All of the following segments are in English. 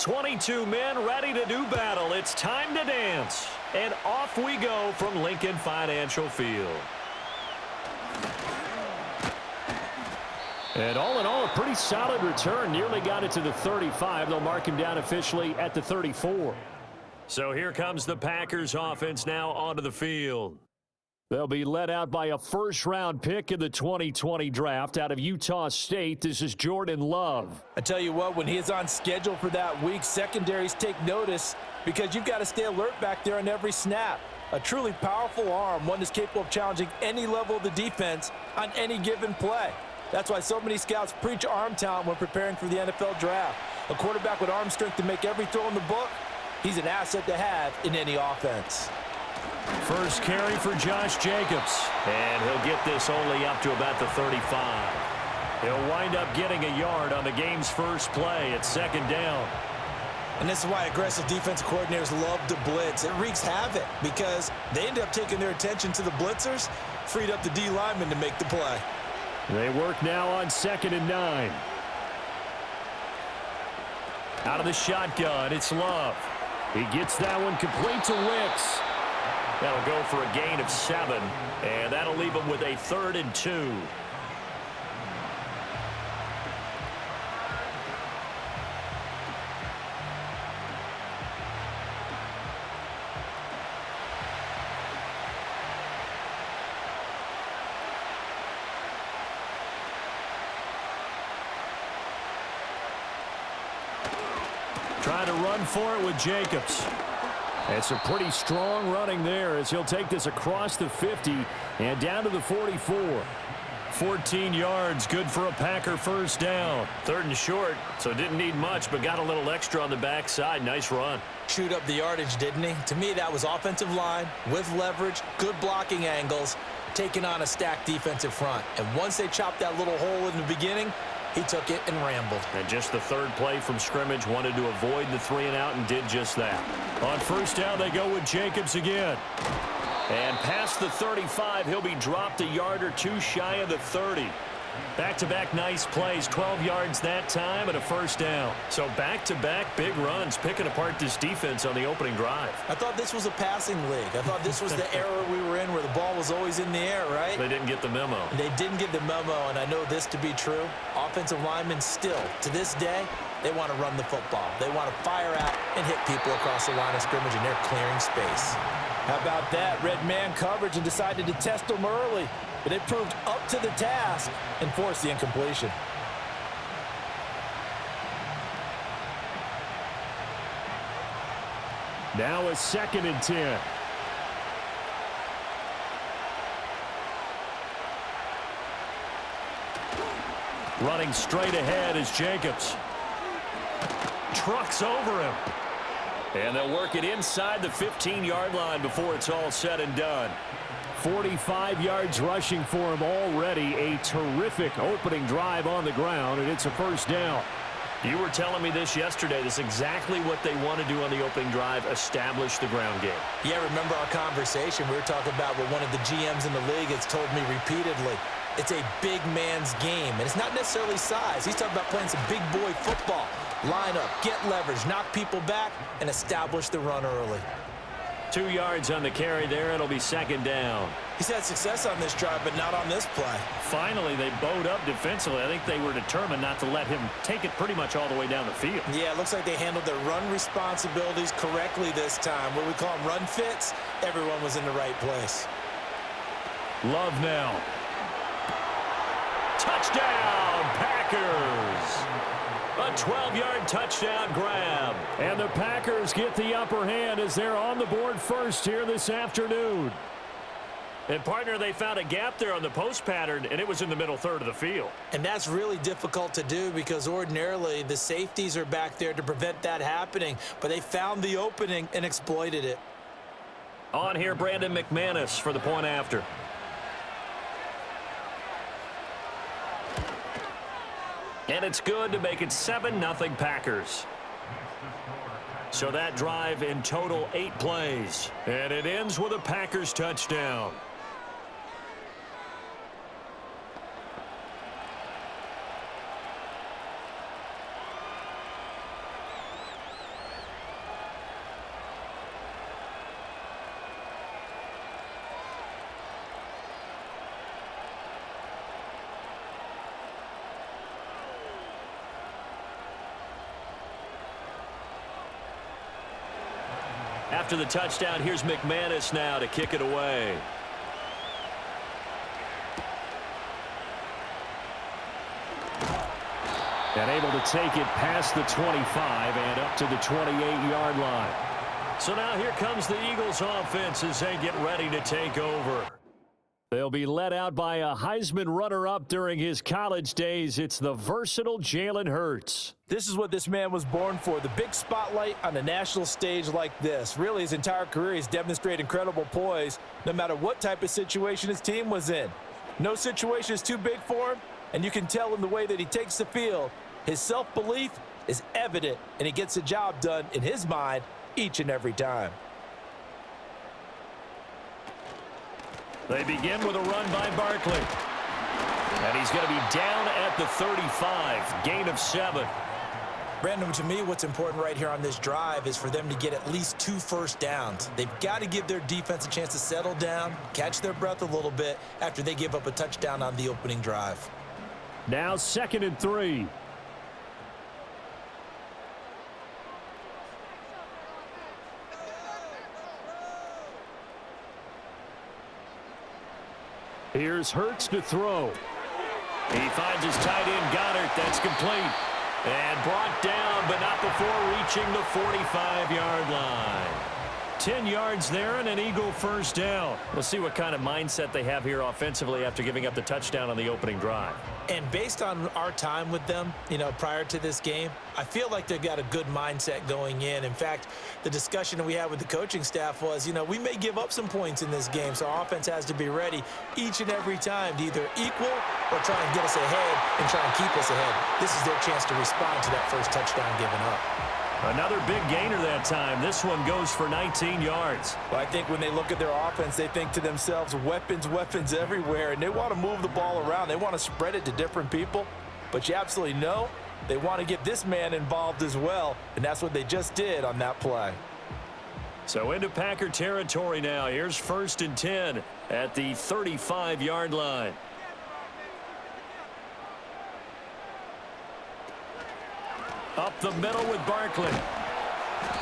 22 men ready to do battle. It's time to dance. And off we go from Lincoln Financial Field. And all in all, a pretty solid return. Nearly got it to the 35. They'll mark him down officially at the 34. So here comes the Packers offense now onto the field. They'll be led out by a first-round pick in the 2020 draft out of Utah State. This is Jordan Love. I tell you what, when he is on schedule for that week, secondaries take notice because you've got to stay alert back there on every snap. A truly powerful arm, one that's capable of challenging any level of the defense on any given play. That's why so many scouts preach arm talent when preparing for the NFL draft. A quarterback with arm strength to make every throw in the book, he's an asset to have in any offense. First carry for Josh Jacobs. And he'll get this only up to about the 35. He'll wind up getting a yard on the game's first play at second down. And this is why aggressive defensive coordinators love to blitz. It wreaks havoc because they end up taking their attention to the blitzers, freed up the D lineman to make the play. They work now on 2nd and 9. Out of the shotgun, it's Love. He gets that one complete to Wicks. That'll go for a gain of 7, and that'll leave him with a 3rd and 2. Trying to run for it with Jacobs. It's a pretty strong running there as he'll take this across the 50 and down to the 44. 14 yards, good for a Packer first down. 3rd and short, so didn't need much, but got a little extra on the backside. Nice run. Chewed up the yardage, didn't he? To me, that was offensive line with leverage, good blocking angles, taking on a stacked defensive front. And once they chopped that little hole in the beginning, he took it and rambled. And just the 3rd play from scrimmage, wanted to avoid the 3 and out and did just that. On first down, they go with Jacobs again. And past the 35, he'll be dropped a yard or 2 shy of the 30. Back-to-back nice plays, 12 yards that time and a first down. So back-to-back big runs, picking apart this defense on the opening drive. I thought this was a passing league. I thought this was the era we were in where the ball was always in the air, right? They didn't get the memo. They didn't get the memo, and I know this to be true. Offensive linemen still, to this day, they want to run the football. They want to fire out and hit people across the line of scrimmage, and they're clearing space. How about that? Red man coverage and decided to test them early. But it proved up to the task and forced the incompletion. Now a 2nd and 10. Running straight ahead is Jacobs. Trucks over him. And they'll work it inside the 15-yard line before it's all said and done. 45 yards rushing for him already. A terrific opening drive on the ground, and it's a first down. You were telling me this yesterday. This is exactly what they want to do on the opening drive, establish the ground game. Yeah, remember our conversation? We were talking about what one of the GMs in the league has told me repeatedly. It's a big man's game, and it's not necessarily size. He's talking about playing some big boy football. Line up, get leverage, knock people back, and establish the run early. 2 yards on the carry there. It'll be 2nd down. He's had success on this drive, but not on this play. Finally, they bowed up defensively. I think they were determined not to let him take it pretty much all the way down the field. Yeah, it looks like they handled their run responsibilities correctly this time. What we call them run fits, everyone was in the right place. Love now. Touchdown, Packers! A 12-yard touchdown grab. And the Packers get the upper hand as they're on the board first here this afternoon. And, partner, they found a gap there on the post pattern, and it was in the middle 3rd of the field. And that's really difficult to do because ordinarily the safeties are back there to prevent that happening. But they found the opening and exploited it. On here, Brandon McManus for the point after. And it's good to make it 7-0 Packers. So that drive in total 8 plays. And it ends with a Packers touchdown. After the touchdown, here's McManus now to kick it away. And able to take it past the 25 and up to the 28-yard line. So now here comes the Eagles offense as they get ready to take over. They'll be led out by a Heisman runner-up during his college days. It's the versatile Jalen Hurts. This is what this man was born for, the big spotlight on a national stage like this. Really, his entire career, he's demonstrated incredible poise no matter what type of situation his team was in. No situation is too big for him, and you can tell in the way that he takes the field. His self-belief is evident, and he gets the job done in his mind each and every time. They begin with a run by Barkley. And he's going to be down at the 35, gain of 7. Brandon, to me, what's important right here on this drive is for them to get at least 2 first downs. They've got to give their defense a chance to settle down, catch their breath a little bit after they give up a touchdown on the opening drive. Now 2nd and 3. Here's Hurts to throw. He finds his tight end, Goddard. That's complete. And brought down, but not before reaching the 45-yard line. 10 yards there and an Eagle first down. We'll see what kind of mindset they have here offensively after giving up the touchdown on the opening drive. And based on our time with them, prior to this game, I feel like they've got a good mindset going in. In fact, the discussion we had with the coaching staff was, we may give up some points in this game, so our offense has to be ready each and every time to either equal or try and get us ahead and try and keep us ahead. This is their chance to respond to that first touchdown given up. Another big gainer that time. This one goes for 19 yards. Well, I think when they look at their offense, they think to themselves, weapons everywhere, and they want to move the ball around. They want to spread it to different people, but you absolutely know they want to get this man involved as well, and that's what they just did on that play. So into Packer territory now. Here's 1st and 10 at the 35-yard line. Up the middle with Barkley.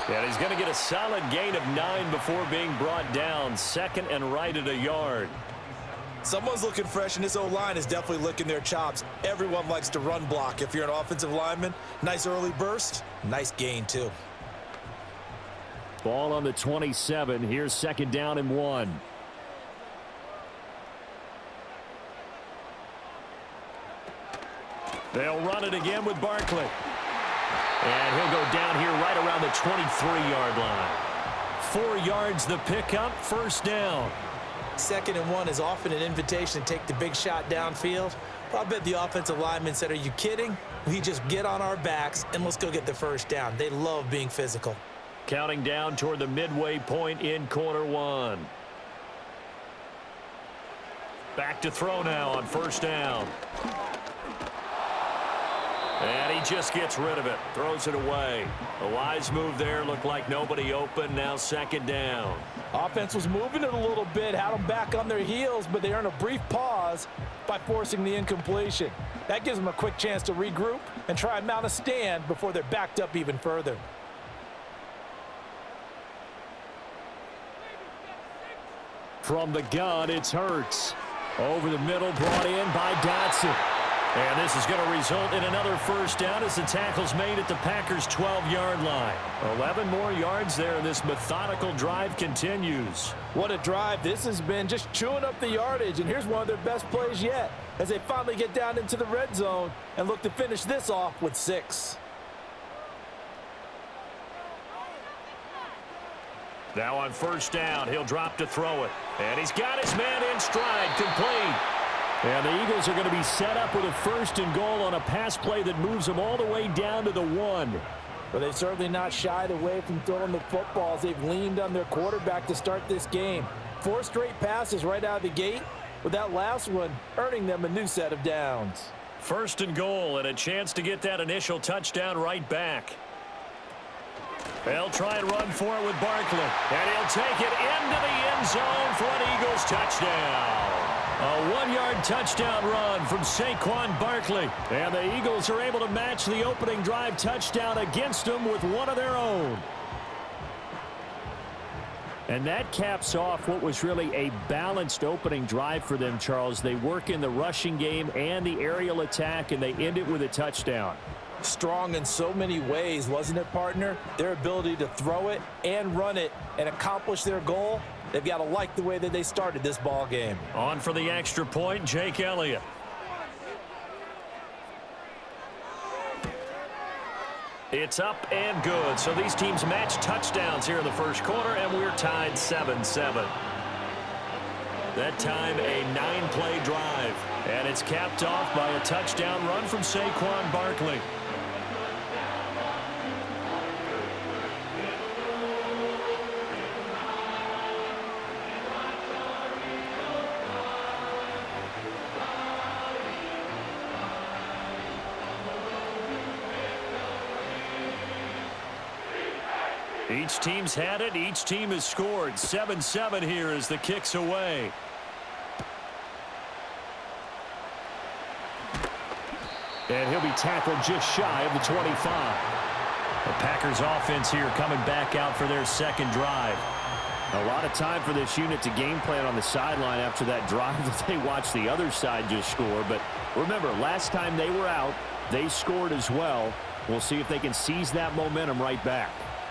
And he's going to get a solid gain of 9 before being brought down. 2nd and right at a yard. Someone's looking fresh, and this O-line is definitely licking their chops. Everyone likes to run block. If you're an offensive lineman, nice early burst, nice gain too. Ball on the 27. Here's 2nd down and 1. They'll run it again with Barkley. And he'll go down here right around the 23-yard line. 4 yards the pickup, first down. 2nd and 1 is often an invitation to take the big shot downfield. But I bet the offensive lineman said, are you kidding? We just get on our backs and let's go get the first down. They love being physical. Counting down toward the midway point in quarter 1. Back to throw now on first down. And he just gets rid of it, throws it away. A wise move there, looked like nobody open, now 2nd down. Offense was moving it a little bit, had them back on their heels, but they earned a brief pause by forcing the incompletion. That gives them a quick chance to regroup and try and mount a stand before they're backed up even further. From the gun, it's Hurts. Over the middle, brought in by Dotson. And this is going to result in another first down as the tackle's made at the Packers' 12-yard line. 11 more yards there, and this methodical drive continues. What a drive this has been, just chewing up the yardage, and here's one of their best plays yet as they finally get down into the red zone and look to finish this off with 6. Now on first down, he'll drop to throw it. And he's got his man in stride, complete. And the Eagles are going to be set up with a 1st and goal on a pass play that moves them all the way down to the 1. But they've certainly not shied away from throwing the footballs. They've leaned on their quarterback to start this game. 4 straight passes right out of the gate, with that last one earning them a new set of downs. 1st and goal and a chance to get that initial touchdown right back. They'll try and run for it with Barkley. And he'll take it into the end zone for an Eagles touchdown. A 1-yard touchdown run from Saquon Barkley. And the Eagles are able to match the opening drive touchdown against them with one of their own. And that caps off what was really a balanced opening drive for them, Charles. They work in the rushing game and the aerial attack, and they end it with a touchdown. Strong in so many ways, wasn't it, partner? Their ability to throw it and run it and accomplish their goal, they've got to like the way that they started this ball game. On for the extra point, Jake Elliott. It's up and good. So these teams match touchdowns here in the first quarter, and we're tied 7-7. That time, a 9-play drive. And it's capped off by a touchdown run from Saquon Barkley. Each team's had it. Each team has scored. 7-7 here as the kick's away. And he'll be tackled just shy of the 25. The Packers offense here coming back out for their second drive. A lot of time for this unit to game plan on the sideline after that drive that they watched the other side just score. But remember, last time they were out, they scored as well. We'll see if they can seize that momentum right back.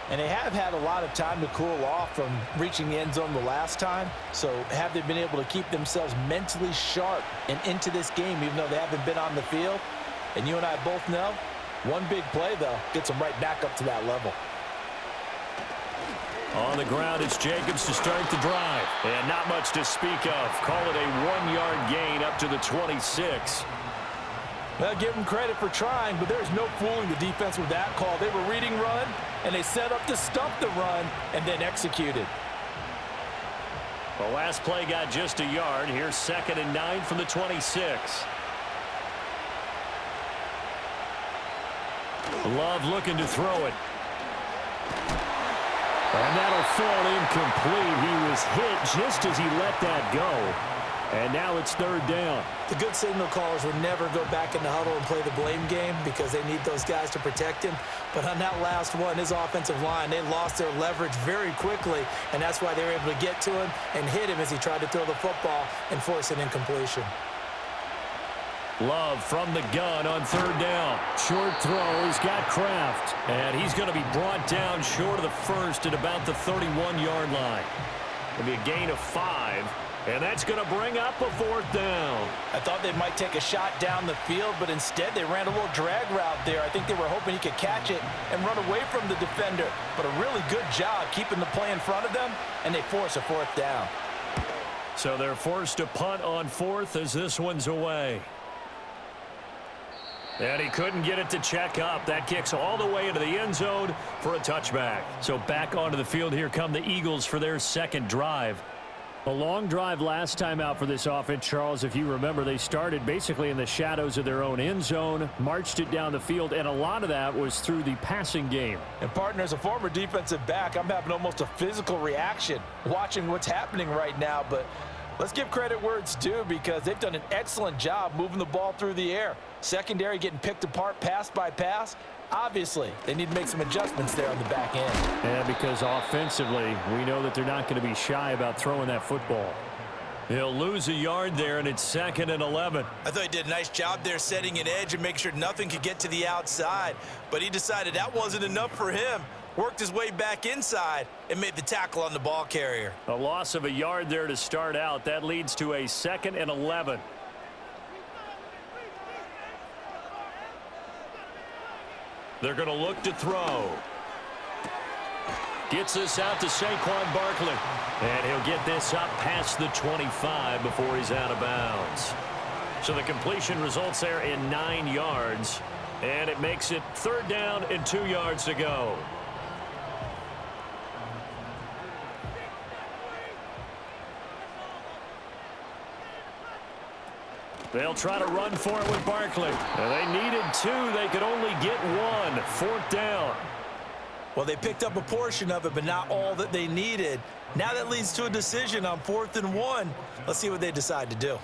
And they have had a lot of time to cool off from reaching the end zone the last time. So have they been able to keep themselves mentally sharp and into this game even though they haven't been on the field? And you and I both know, one big play, though, gets them right back up to that level. On the ground, it's Jacobs to start the drive. And not much to speak of. Call it a 1-yard gain up to the 26. Well, give them credit for trying, but there's no fooling the defense with that call. They were reading run, and they set up to stop the run and then executed. The last play got just a yard. Here's 2nd and 9 from the 26. Love looking to throw it. And that'll fall incomplete. He was hit just as he let that go. And now it's 3rd down. The good signal callers would never go back in the huddle and play the blame game because they need those guys to protect him. But on that last one, his offensive line, they lost their leverage very quickly, and that's why they were able to get to him and hit him as he tried to throw the football and force an incompletion. Love from the gun on 3rd down. Short throw. He's got Kraft. And he's going to be brought down short of the first at about the 31-yard line. It'll be a gain of 5. And that's going to bring up a 4th down. I thought they might take a shot down the field, but instead they ran a little drag route there. I think they were hoping he could catch it and run away from the defender. But a really good job keeping the play in front of them, and they force a 4th down. So they're forced to punt on 4th as this one's away. And he couldn't get it to check up. That kicks all the way into the end zone for a touchback. So back onto the field here come the Eagles for their second drive. A long drive last time out for this offense, Charles. If you remember, they started basically in the shadows of their own end zone, marched it down the field, and a lot of that was through the passing game. And partner, as a former defensive back, I'm having almost a physical reaction watching what's happening right now. But let's give credit where it's due because they've done an excellent job moving the ball through the air. Secondary getting picked apart pass by pass. Obviously, they need to make some adjustments there on the back end. Yeah, because offensively, we know that they're not going to be shy about throwing that football. He'll lose a yard there, and it's 2nd and 11. I thought he did a nice job there setting an edge and make sure nothing could get to the outside. But he decided that wasn't enough for him. Worked his way back inside and made the tackle on the ball carrier. A loss of a yard there to start out. That leads to a 2nd and 11. They're going to look to throw. Gets this out to Saquon Barkley. And he'll get this up past the 25 before he's out of bounds. So the completion results there in 9 yards. And it makes it 3rd down and 2 yards to go. They'll try to run for it with Barkley. And they needed 2. They could only get 1. 4th down. Well, they picked up a portion of it, but not all that they needed. Now that leads to a decision on 4th and 1. Let's see what they decide to do.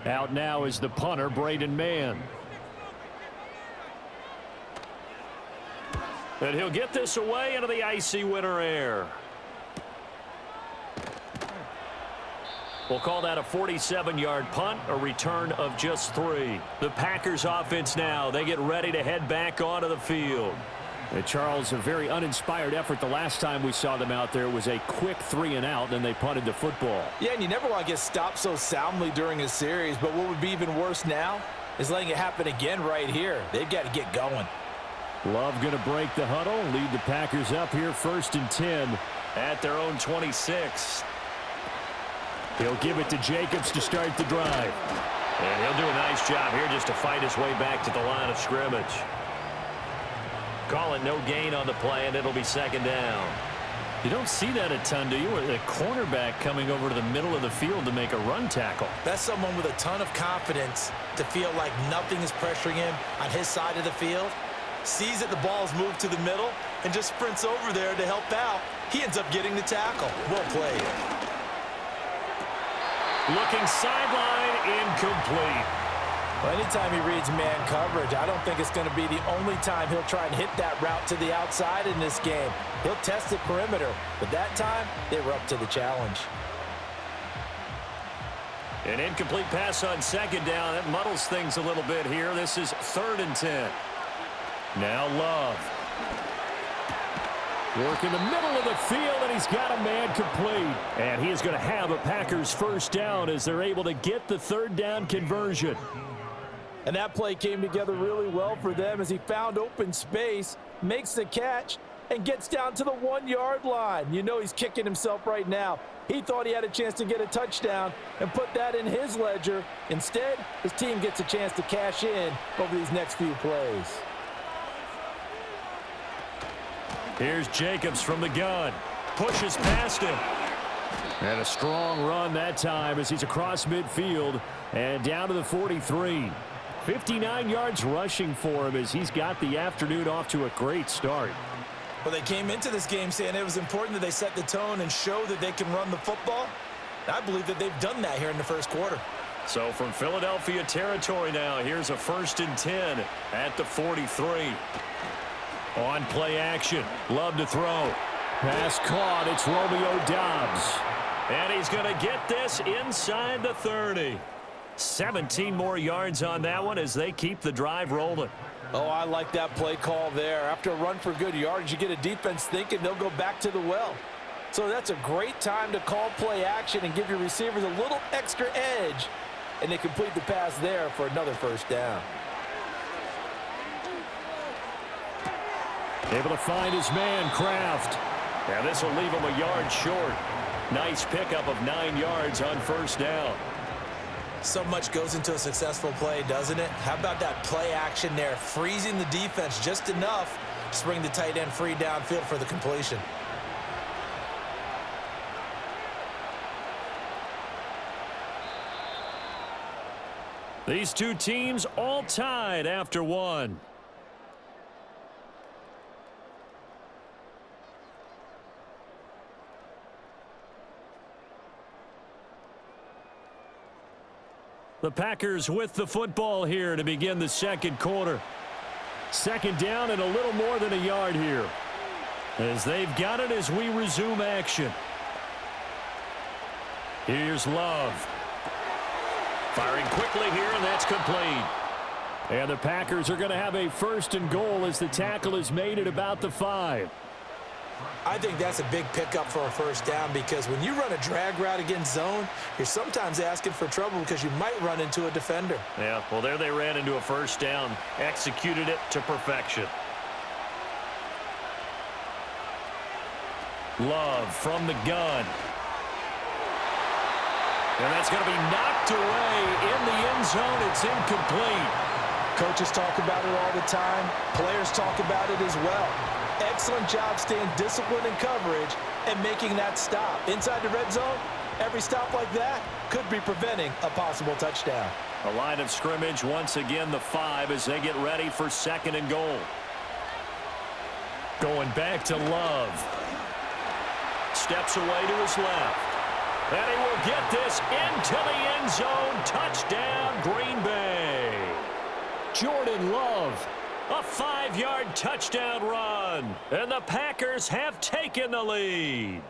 Out now is the punter, Braden Mann. And he'll get this away into the icy winter air. We'll call that a 47-yard punt, a return of just 3. The Packers offense now, they get ready to head back onto the field. Charles, a very uninspired effort the last time we saw them out there. It was a quick 3-and-out, and they punted the football. Yeah, and you never want to get stopped so soundly during a series, but what would be even worse now is letting it happen again right here. They've got to get going. Love going to break the huddle, lead the Packers up here 1st and 10. At their own 26. He'll give it to Jacobs to start the drive. And he'll do a nice job here just to fight his way back to the line of scrimmage. Call it no gain on the play, and it'll be 2nd down. You don't see that a ton, do you? A cornerback coming over to the middle of the field to make a run tackle. That's someone with a ton of confidence to feel like nothing is pressuring him on his side of the field. Sees that the ball's moved to the middle and just sprints over there to help out. He ends up getting the tackle. Well played. Looking sideline, incomplete. Well, anytime he reads man coverage, I don't think it's going to be the only time he'll try and hit that route to the outside in this game. He'll test the perimeter, but that time they were up to the challenge. An incomplete pass on 2nd down. That muddles things a little bit here. This is 3rd and 10. Now Love. Work in the middle of the field, and he's got a man complete. And he is going to have a Packers 1st down as they're able to get the 3rd down conversion. And that play came together really well for them as he found open space, makes the catch, and gets down to the 1-yard line. You know he's kicking himself right now. He thought he had a chance to get a touchdown and put that in his ledger. Instead, his team gets a chance to cash in over these next few plays. Here's Jacobs from the gun. Pushes past him. And a strong run that time as he's across midfield and down to the 43. 59 yards rushing for him as he's got the afternoon off to a great start. Well, they came into this game saying it was important that they set the tone and show that they can run the football. I believe that they've done that here in the 1st quarter. So from Philadelphia territory now, here's a 1st and 10 at the 43. On play action. Love to throw. Pass caught. It's Romeo Doubs. And he's going to get this inside the 30. 17 more yards on that one as they keep the drive rolling. Oh, I like that play call there. After a run for good yards, you get a defense thinking they'll go back to the well. So that's a great time to call play action and give your receivers a little extra edge. And they complete the pass there for another 1st down. Able to find his man, Kraft. Now this will leave him a yard short. Nice pickup of 9 yards on 1st down. So much goes into a successful play, doesn't it? How about that play action there, freezing the defense just enough to bring the tight end free downfield for the completion. These two teams all tied after 1. The Packers with the football here to begin the 2nd quarter. 2nd down and a little more than a yard here. As they've got it as we resume action. Here's Love. Firing quickly here, and that's complete. And the Packers are going to have a 1st and goal as the tackle is made at about the 5. I think that's a big pickup for a 1st down because when you run a drag route against zone, you're sometimes asking for trouble because you might run into a defender. Yeah, well, there they ran into a 1st down, executed it to perfection. Love from the gun. And that's going to be knocked away in the end zone. It's incomplete. Coaches talk about it all the time. Players talk about it as well. Excellent job staying disciplined in coverage and making that stop. Inside the red zone, every stop like that could be preventing a possible touchdown. A line of scrimmage once again, the 5 as they get ready for 2nd and goal. Going back to Love. Steps away to his left. And he will get this into the end zone. Touchdown, Green Bay. Jordan Love, a 5-yard touchdown run. And the Packers have taken the lead.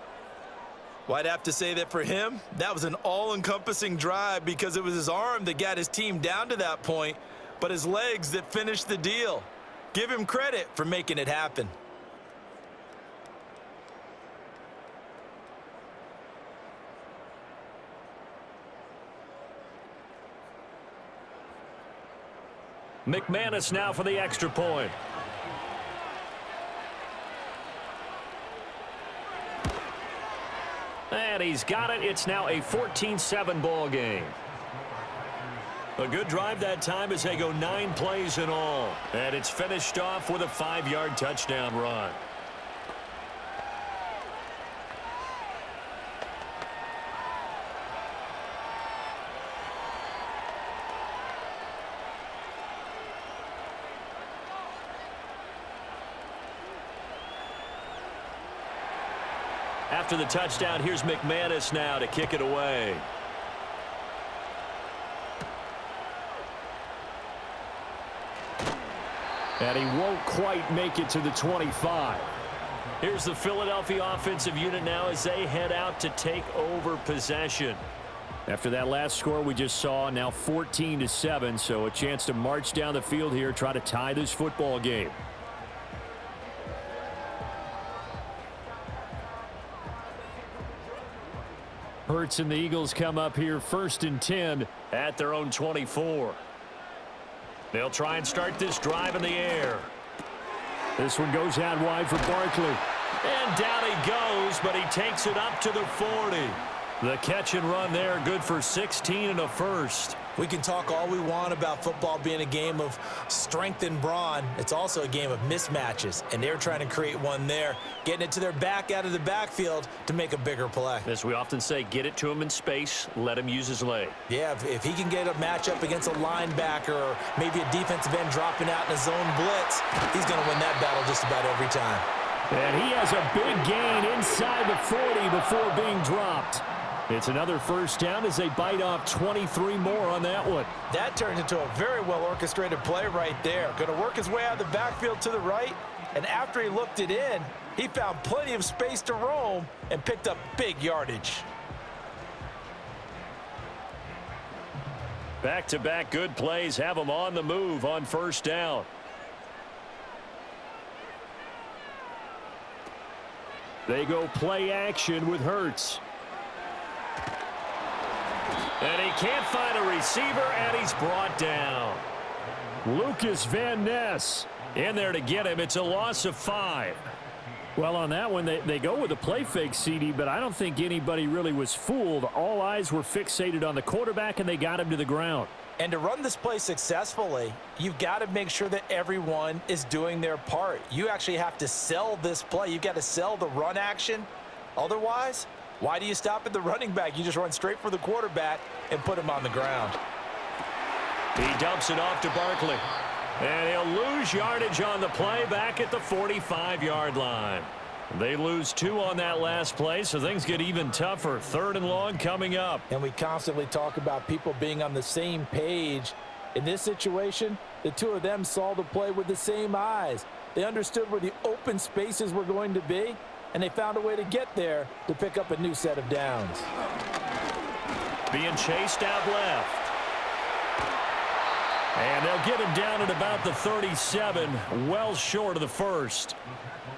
Well, I'd have to say that for him, that was an all-encompassing drive because it was his arm that got his team down to that point, but his legs that finished the deal. Give him credit for making it happen. McManus now for the extra point. And he's got it. It's now a 14-7 ball game. A good drive that time as they go 9 plays in all. And it's finished off with a 5-yard touchdown run. After the touchdown, here's McManus now to kick it away. And he won't quite make it to the 25. Here's the Philadelphia offensive unit now as they head out to take over possession. After that last score we just saw, now 14-7, so a chance to march down the field here, try to tie this football game. Hurts and the Eagles come up here 1st and 10 at their own 24. They'll try and start this drive in the air. This one goes out wide for Barkley. And down he goes, but he takes it up to the 40. The catch and run there, good for 16 and a first. We can talk all we want about football being a game of strength and brawn. It's also a game of mismatches, and they're trying to create one there, getting it to their back out of the backfield to make a bigger play. As we often say, get it to him in space, let him use his leg. Yeah, if he can get a matchup against a linebacker or maybe a defensive end dropping out in a zone blitz, he's going to win that battle just about every time. And he has a big gain inside the 40 before being dropped. It's another first down as they bite off 23 more on that one. That turns into a very well-orchestrated play right there. Going to work his way out of the backfield to the right, and after he looked it in, he found plenty of space to roam and picked up big yardage. Back-to-back good plays have them on the move on first down. They go play action with Hurts. And he can't find a receiver, and he's brought down. Lucas Van Ness in there to get him. It's a loss of 5. Well, on that one, they go with a play fake, CD, but I don't think anybody really was fooled. All eyes were fixated on the quarterback, and they got him to the ground. And to run this play successfully, you've got to make sure that everyone is doing their part. You actually have to sell this play. You've got to sell the run action. Otherwise, why do you stop at the running back? You just run straight for the quarterback and put him on the ground. He dumps it off to Barkley. And he'll lose yardage on the play back at the 45-yard line. They lose 2 on that last play, so things get even tougher. 3rd and long coming up. And we constantly talk about people being on the same page. In this situation, the two of them saw the play with the same eyes. They understood where the open spaces were going to be, and they found a way to get there to pick up a new set of downs. Being chased out left. And they'll get him down at about the 37, well short of the first.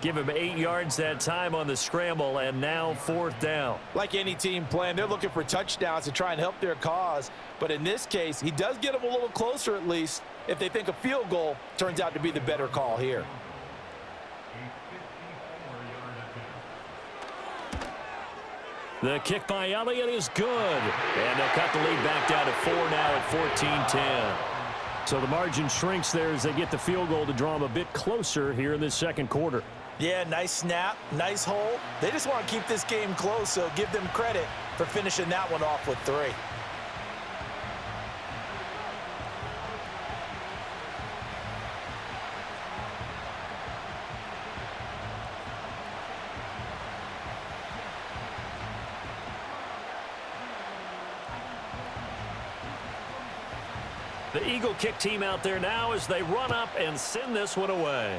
Give him 8 yards that time on the scramble, and now 4th down. Like any team playing, they're looking for touchdowns to try and help their cause. But in this case, he does get them a little closer at least if they think a field goal turns out to be the better call here. The kick by Elliott is good. And they'll cut the lead back down to 4 now at 14-10. So the margin shrinks there as they get the field goal to draw them a bit closer here in this second quarter. Yeah, nice snap, nice hole. They just want to keep this game close, so give them credit for finishing that one off with 3. The Eagle kick team out there now as they run up and send this one away.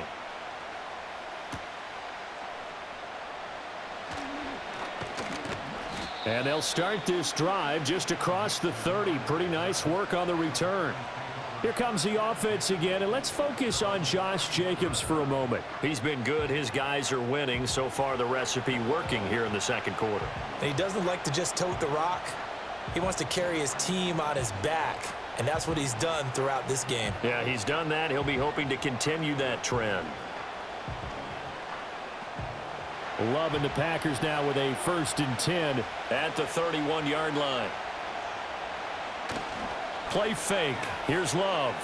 And they'll start this drive just across the 30. Pretty nice work on the return. Here comes the offense again, and let's focus on Josh Jacobs for a moment. He's been good. His guys are winning. So far, the recipe working here in the second quarter. And he doesn't like to just tote the rock. He wants to carry his team on his back, and that's what he's done throughout this game. Yeah, he's done that. He'll be hoping to continue that trend. Loving the Packers now with a 1st and 10 at the 31-yard line. Play fake. Here's Love.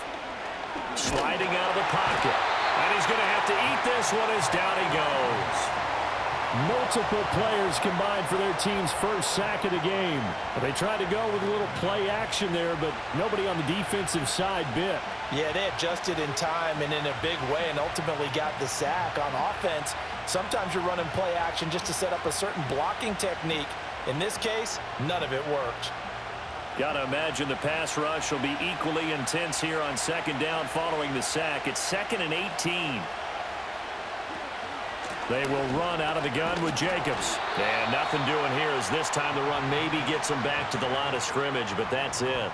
Sliding out of the pocket. And he's going to have to eat this one as down he goes. Multiple players combined for their team's first sack of the game. They tried to go with a little play action there, but nobody on the defensive side bit. Yeah, they adjusted in time and in a big way and ultimately got the sack. On offense, sometimes you're running play action just to set up a certain blocking technique. In this case, none of it worked. Got to imagine the pass rush will be equally intense here on 2nd down following the sack. It's 2nd and 18. They will run out of the gun with Jacobs. And nothing doing here as this time the run maybe gets them back to the line of scrimmage, but that's it.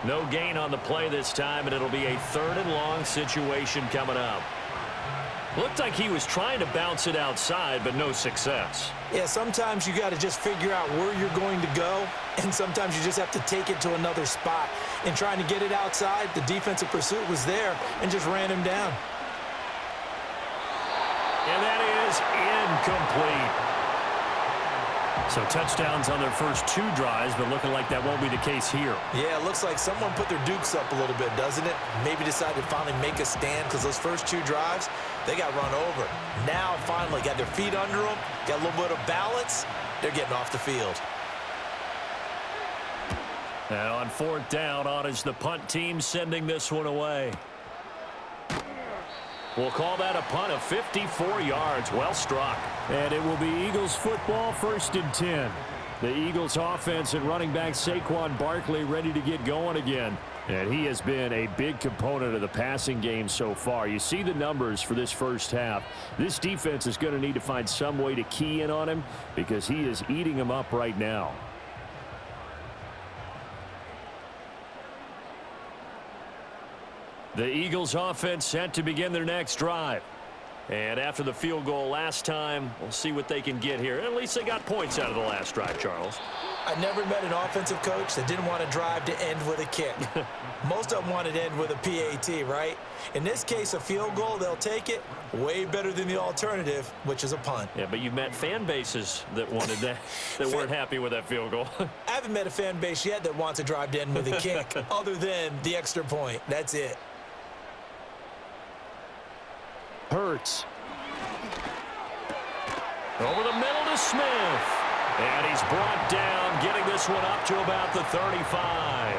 No gain on the play this time, and it'll be a 3rd and long situation coming up. Looked like he was trying to bounce it outside, but no success. Yeah, sometimes you got to just figure out where you're going to go, and sometimes you just have to take it to another spot. And trying to get it outside, the defensive pursuit was there and just ran him down. And that is incomplete. So touchdowns on their first 2 drives, but looking like that won't be the case here. Yeah, it looks like someone put their dukes up a little bit, doesn't it? Maybe decided to finally make a stand because those first 2 drives, they got run over. Now finally got their feet under them, got a little bit of balance. They're getting off the field. And on 4th down, on is the punt team sending this one away. We'll call that a punt of 54 yards. Well struck. And it will be Eagles football, 1st and 10. The Eagles offense and running back Saquon Barkley ready to get going again. And he has been a big component of the passing game so far. You see the numbers for this first half. This defense is going to need to find some way to key in on him because he is eating them up right now. The Eagles offense set to begin their next drive. And after the field goal last time, we'll see what they can get here. At least they got points out of the last drive, Charles. I never met an offensive coach that didn't want to drive to end with a kick. Most of them wanted to end with a PAT, right? In this case, a field goal, they'll take it. Way better than the alternative, which is a punt. Yeah, but you've met fan bases that wanted that, that weren't happy with that field goal. I haven't met a fan base yet that wants to drive to end with a kick other than the extra point. That's it. Hurts. Over the middle to Smith. And he's brought down, getting this one up to about the 35.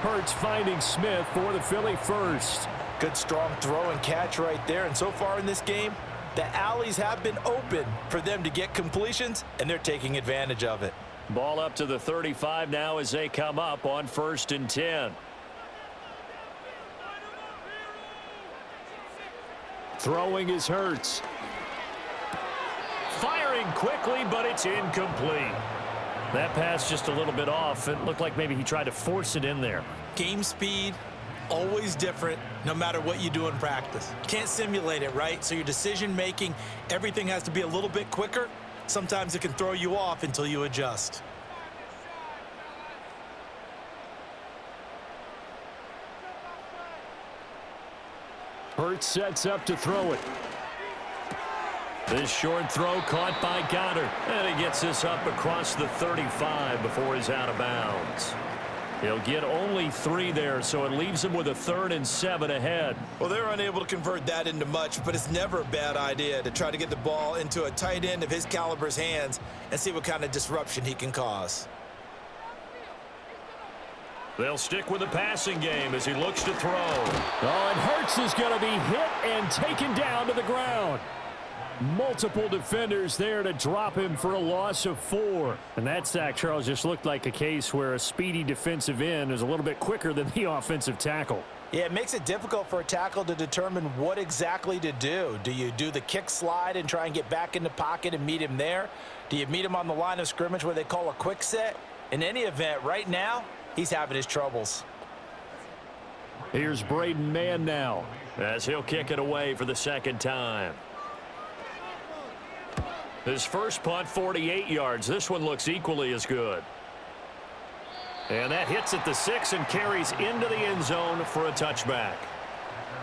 Hurts finding Smith for the Philly first. Good strong throw and catch right there. And so far in this game, the alleys have been open for them to get completions, and they're taking advantage of it. Ball up to the 35 now as they come up on 1st and 10. Throwing is Hurts. Firing quickly, but it's incomplete. That pass just a little bit off. It looked like maybe he tried to force it in there. Game speed, always different, no matter what you do in practice. Can't simulate it, right? So your decision-making, everything has to be a little bit quicker. Sometimes it can throw you off until you adjust. Hurts sets up to throw it. This short throw caught by Goddard. And he gets this up across the 35 before he's out of bounds. He'll get only 3 there, so it leaves him with a 3rd and 7 ahead. Well, they're unable to convert that into much, but it's never a bad idea to try to get the ball into a tight end of his caliber's hands and see what kind of disruption he can cause. They'll stick with the passing game as he looks to throw. Oh, and Hurts is going to be hit and taken down to the ground. Multiple defenders there to drop him for a loss of 4. And that sack, Charles, just looked like a case where a speedy defensive end is a little bit quicker than the offensive tackle. Yeah, it makes it difficult for a tackle to determine what exactly to do. Do you do the kick slide and try and get back in the pocket and meet him there? Do you meet him on the line of scrimmage where they call a quick set? In any event, right now, he's having his troubles. Here's Braden Mann now, as he'll kick it away for the second time. His first punt, 48 yards. This one looks equally as good. And that hits at the 6 and carries into the end zone for a touchback.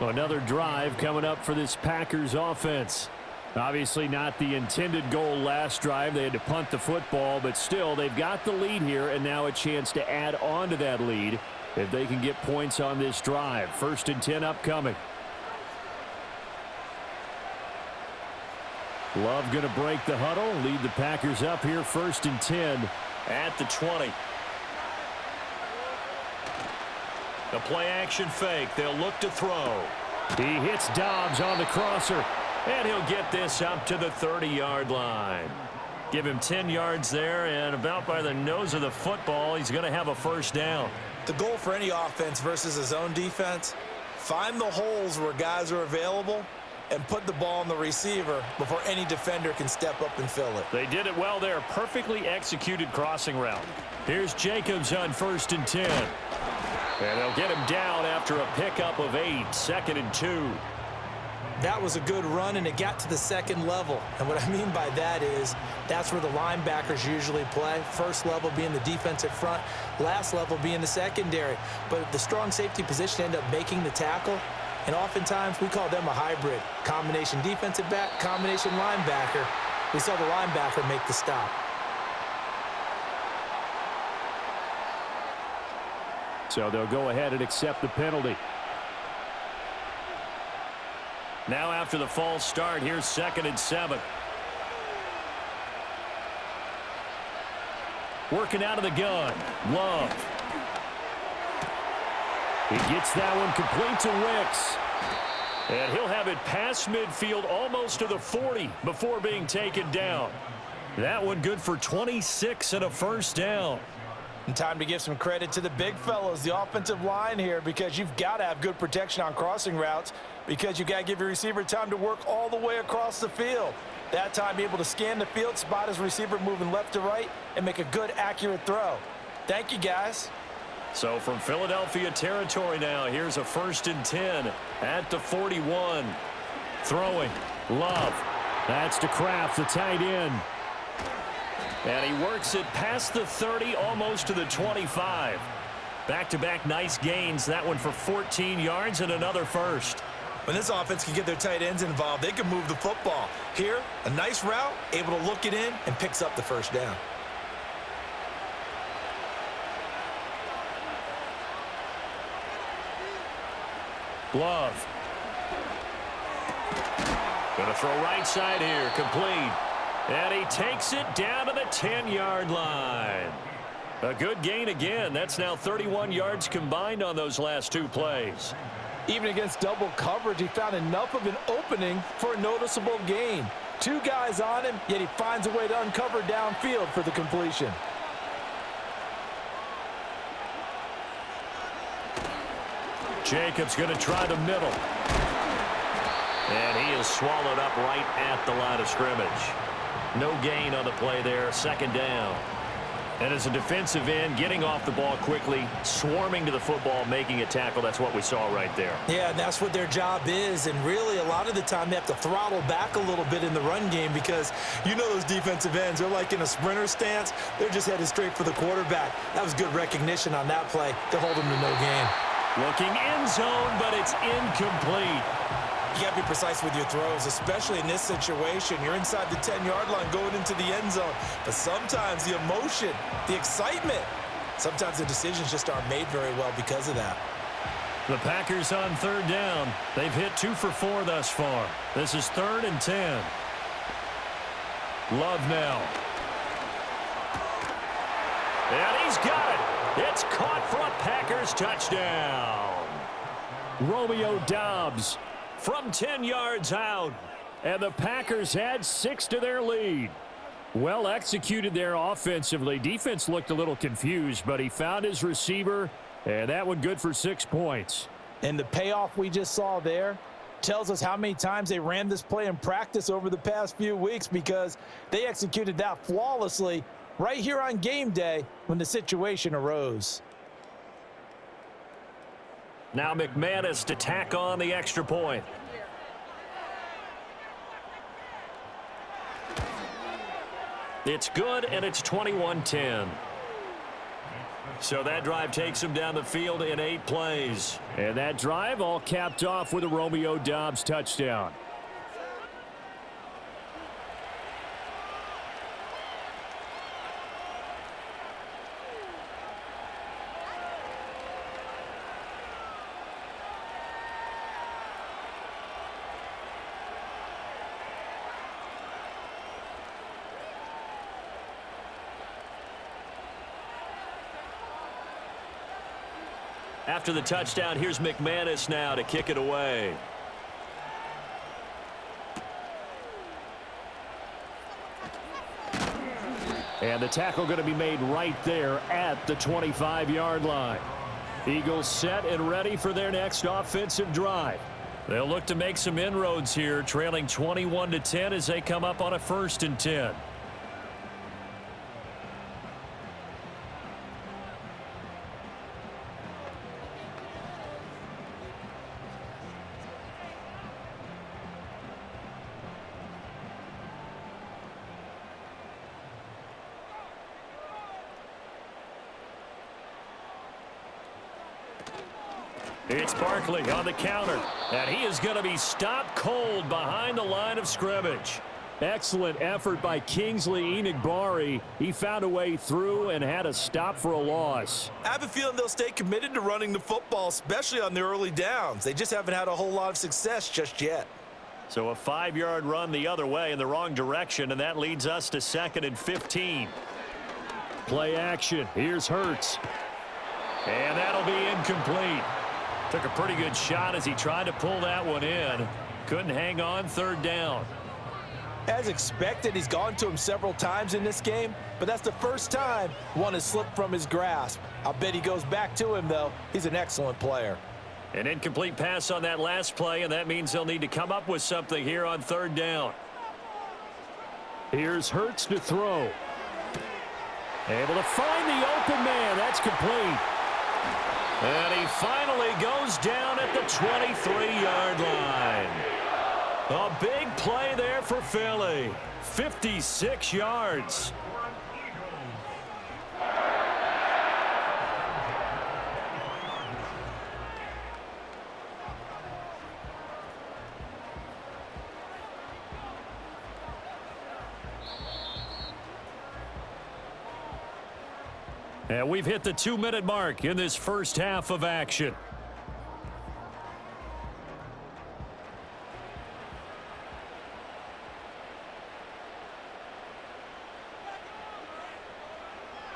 Another drive coming up for this Packers offense. Obviously not the intended goal last drive. They had to punt the football, but still they've got the lead here and now a chance to add on to that lead if they can get points on this drive. 1st and 10 upcoming. Love going to break the huddle, lead the Packers up here 1st and 10 at the 20. The play action fake. They'll look to throw. He hits Dobbs on the crosser. And he'll get this up to the 30-yard line. Give him 10 yards there, and about by the nose of the football, he's going to have a first down. The goal for any offense versus a zone defense, find the holes where guys are available and put the ball on the receiver before any defender can step up and fill it. They did it well there. Perfectly executed crossing route. Here's Jacobs on 1st and 10. And they'll get him down after a pickup of 8, 2nd and 2. That was a good run, and it got to the second level. And what I mean by that is that's where the linebackers usually play. First level being the defensive front, last level being the secondary. But the strong safety position ended up making the tackle, and oftentimes we call them a hybrid. Combination defensive back, combination linebacker. We saw the linebacker make the stop. So they'll go ahead and accept the penalty. Now after the false start, here's 2nd and 7. Working out of the gun. Love. He gets that one complete to Wicks. And he'll have it past midfield almost to the 40 before being taken down. That one good for 26 and a first down. And time to give some credit to the big fellows, the offensive line here, because you've got to have good protection on crossing routes because you got to give your receiver time to work all the way across the field. That time, be able to scan the field, spot his receiver moving left to right, and make a good, accurate throw. Thank you, guys. So from Philadelphia territory now, here's a 1st and 10 at the 41. Throwing. Love. That's to Kraft, the tight end. And he works it past the 30, almost to the 25. Back-to-back nice gains. That one for 14 yards and another first. When this offense can get their tight ends involved, they can move the football. Here, a nice route, able to look it in, and picks up the first down. Love. Going to throw right side here, complete. And he takes it down to the 10-yard line. A good gain again. That's now 31 yards combined on those last 2 plays. Even against double coverage, he found enough of an opening for a noticeable gain. 2 guys on him, yet he finds a way to uncover downfield for the completion. Jacobs going to try the middle. And he is swallowed up right at the line of scrimmage. No gain on the play there, 2nd down. And as a defensive end, getting off the ball quickly, swarming to the football, making a tackle, that's what we saw right there. Yeah, and that's what their job is. And really, a lot of the time, they have to throttle back a little bit in the run game because you know those defensive ends, they're like in a sprinter stance. They're just headed straight for the quarterback. That was good recognition on that play to hold him to no gain. Looking end zone, but it's incomplete. You got to be precise with your throws, especially in this situation. You're inside the 10-yard line going into the end zone. But sometimes the emotion, the excitement, sometimes the decisions just aren't made very well because of that. The Packers on 3rd down. They've hit 2 for 4 thus far. This is 3rd and 10. Love now. And he's got it. It's caught for a Packers touchdown. Romeo Doubs. From 10 yards out. And the Packers add 6 to their lead. Well executed there offensively. Defense looked a little confused, but he found his receiver, and that one good for 6 points. And the payoff we just saw there tells us how many times they ran this play in practice over the past few weeks, because they executed that flawlessly right here on game day when the situation arose. Now McManus to tack on the extra point. It's good, and it's 21-10. So that drive takes him down the field in 8 plays. And that drive all capped off with a Romeo Doubs touchdown. After the touchdown, here's McManus now to kick it away. And the tackle going to be made right there at the 25-yard line. Eagles set and ready for their next offensive drive. They'll look to make some inroads here, trailing 21-10 as they come up on a 1st and 10. It's Barkley on the counter, and he is going to be stopped cold behind the line of scrimmage. Excellent effort by Kingsley Enagbari. He found a way through and had a stop for a loss. I have a feeling they'll stay committed to running the football, especially on the early downs. They just haven't had a whole lot of success just yet. So a 5-yard run the other way in the wrong direction, and that leads us to 2nd and 15. Play action. Here's Hurts. And that'll be incomplete. Took a pretty good shot as he tried to pull that one in. Couldn't hang on 3rd down. As expected, he's gone to him several times in this game, but that's the first time one has slipped from his grasp. I'll bet he goes back to him, though. He's an excellent player. An incomplete pass on that last play, and that means they'll need to come up with something here on 3rd down. Here's Hurts to throw. Able to find the open man. That's complete. And he finally goes down at the 23-yard line. A big play there for Philly. 56 yards. And we've hit the 2-minute mark in this first half of action.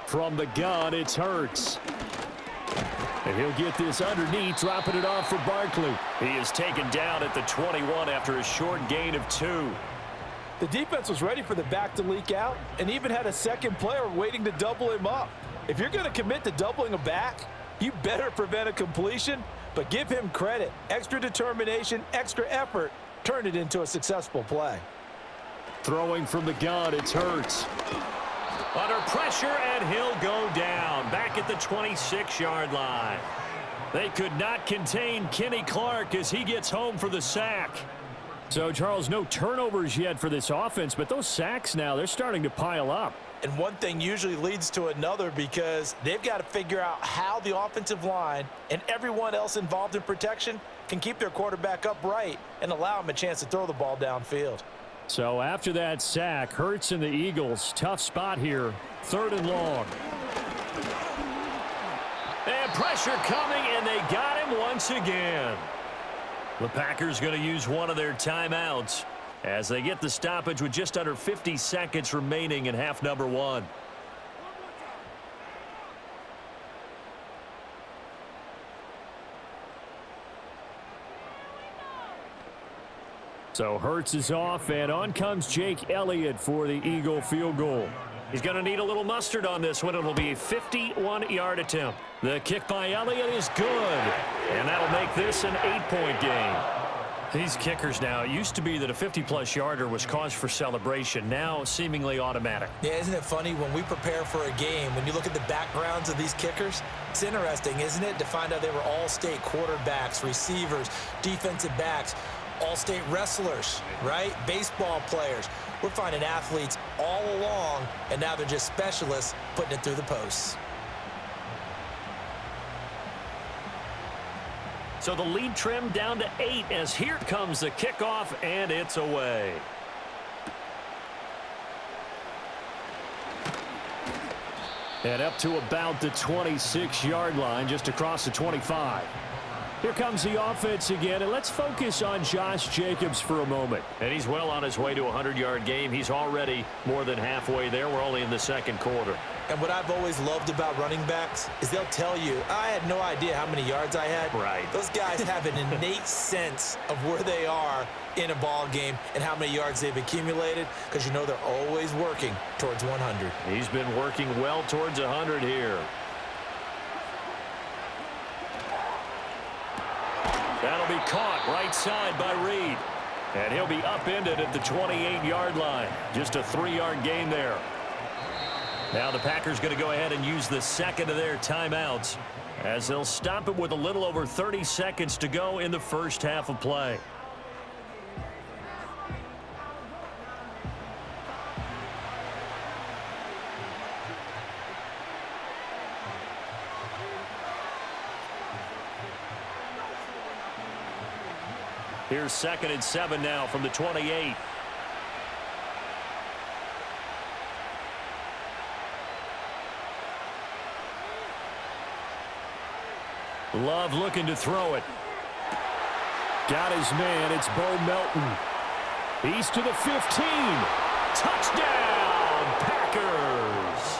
From the gun, it's Hurts. And he'll get this underneath, dropping it off for Barkley. He is taken down at the 21 after a short gain of 2. The defense was ready for the back to leak out and even had a second player waiting to double him up. If you're going to commit to doubling a back, you better prevent a completion, but give him credit. Extra determination, extra effort, turned it into a successful play. Throwing from the gun, it's Hurts. Under pressure, and he'll go down back at the 26-yard line. They could not contain Kenny Clark as he gets home for the sack. So, Charles, no turnovers yet for this offense, but those sacks now, they're starting to pile up. And one thing usually leads to another, because they've got to figure out how the offensive line and everyone else involved in protection can keep their quarterback upright and allow him a chance to throw the ball downfield. So after that sack, Hurts and the Eagles, tough spot here, 3rd and long. And pressure coming, and they got him once again. The Packers going to use one of their timeouts as they get the stoppage with just under 50 seconds remaining in half number 1. So Hurts is off, and on comes Jake Elliott for the Eagle field goal. He's going to need a little mustard on this one. It'll be a 51-yard attempt. The kick by Elliott is good, and that'll make this an 8-point game. These kickers now, it used to be that a 50-plus yarder was cause for celebration. Now seemingly automatic. Yeah, isn't it funny when we prepare for a game, when you look at the backgrounds of these kickers, it's interesting, isn't it, to find out they were all-state quarterbacks, receivers, defensive backs, all-state wrestlers, right? Baseball players. We're finding athletes all along, and now they're just specialists putting it through the posts. So the lead trimmed down to 8 as here comes the kickoff, and it's away. And up to about the 26-yard line, just across the 25. Here comes the offense again, and let's focus on Josh Jacobs for a moment. And he's well on his way to a 100-yard game. He's already more than halfway there. We're only in the second quarter. And what I've always loved about running backs is they'll tell you, I had no idea how many yards I had. Right. Those guys have an innate sense of where they are in a ball game and how many yards they've accumulated, because you know they're always working towards 100. He's been working well towards 100 here. That'll be caught right side by Reed. And he'll be upended at the 28-yard line. Just a 3-yard gain there. Now the Packers going to go ahead and use the second of their timeouts as they'll stop it with a little over 30 seconds to go in the first half of play. Here's 2nd and 7 now from the 28. Love looking to throw it. Got his man. It's Bo Melton. He's to the 15. Touchdown, Packers.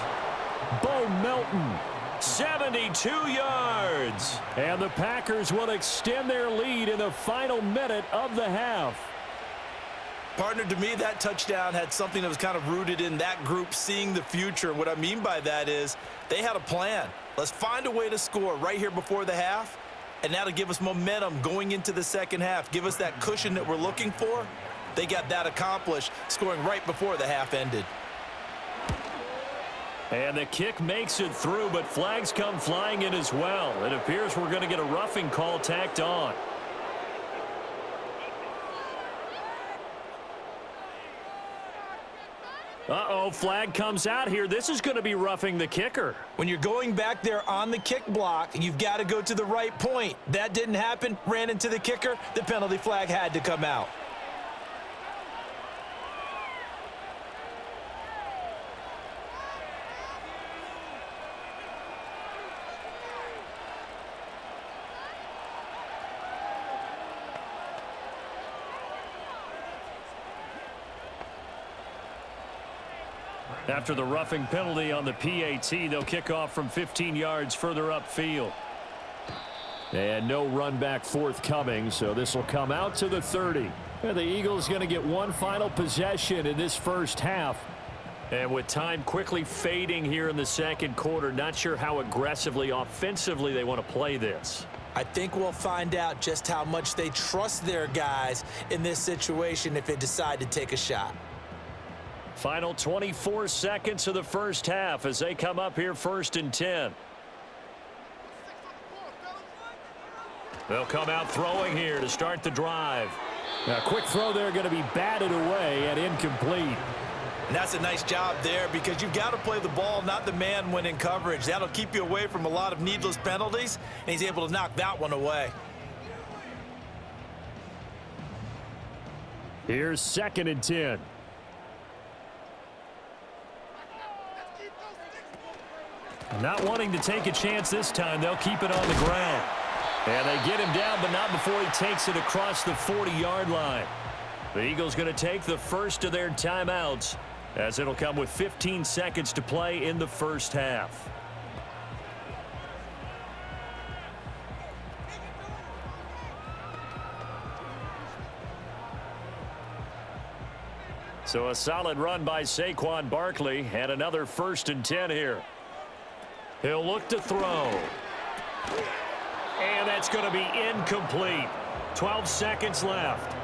Bo Melton. 72 yards. And the Packers will extend their lead in the final minute of the half. Partner, to me, that touchdown had something that was kind of rooted in that group seeing the future. What I mean by that is they had a plan. Let's find a way to score right here before the half, and that'll give us momentum going into the second half, give us that cushion that we're looking for. They got that accomplished, scoring right before the half ended. And the kick makes it through, but flags come flying in as well. It appears we're going to get a roughing call tacked on. Uh-oh, flag comes out here. This is going to be roughing the kicker. When you're going back there on the kick block, you've got to go to the right point. That didn't happen, ran into the kicker. The penalty flag had to come out. After the roughing penalty on the PAT, they'll kick off from 15 yards further upfield. And no run back forthcoming, so this will come out to the 30. And the Eagles going to get one final possession in this first half. And with time quickly fading here in the second quarter, not sure how aggressively, offensively they want to play this. I think we'll find out just how much they trust their guys in this situation if they decide to take a shot. Final 24 seconds of the first half as they come up here 1st and 10. They'll come out throwing here to start the drive. Now, quick throw there going to be batted away and incomplete. And that's a nice job there because you've got to play the ball, not the man when in coverage. That'll keep you away from a lot of needless penalties, and he's able to knock that one away. Here's 2nd and 10. Not wanting to take a chance this time, they'll keep it on the ground. And they get him down, but not before he takes it across the 40-yard line. The Eagles going to take the first of their timeouts as it'll come with 15 seconds to play in the first half. So a solid run by Saquon Barkley and another 1st and 10 here. He'll look to throw. And that's going to be incomplete. 12 seconds left.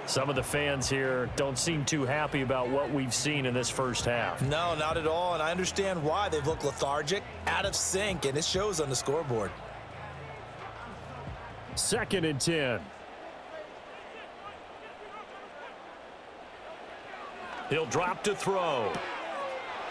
Some of the fans here don't seem too happy about what we've seen in this first half. No, not at all, and I understand why. They've looked lethargic, out of sync, and it shows on the scoreboard. 2nd and 10. He'll drop to throw.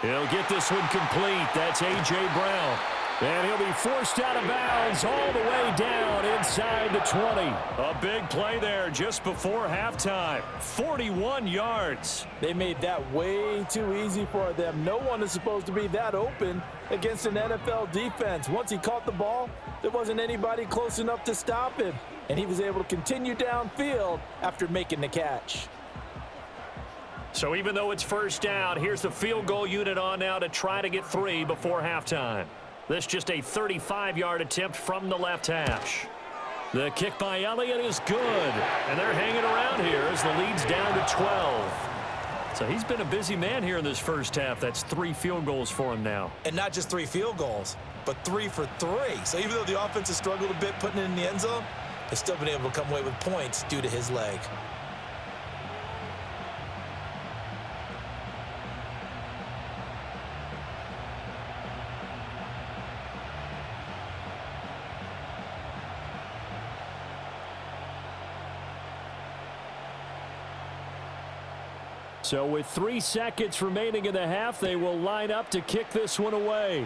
He'll get this one complete. That's A.J. Brown. And he'll be forced out of bounds all the way down inside the 20. A big play there just before halftime. 41 yards. They made that way too easy for them. No one is supposed to be that open against an NFL defense. Once he caught the ball, there wasn't anybody close enough to stop him. And he was able to continue downfield after making the catch. So even though it's 1st down, here's the field goal unit on now to try to get 3 before halftime. This just a 35-yard attempt from the left hash. The kick by Elliott is good. And they're hanging around here as the lead's down to 12. So he's been a busy man here in this first half. That's 3 field goals for him now. And not just 3 field goals, but 3 for 3. So even though the offense has struggled a bit putting it in the end zone, they've still been able to come away with points due to his leg. So with 3 seconds remaining in the half, they will line up to kick this one away.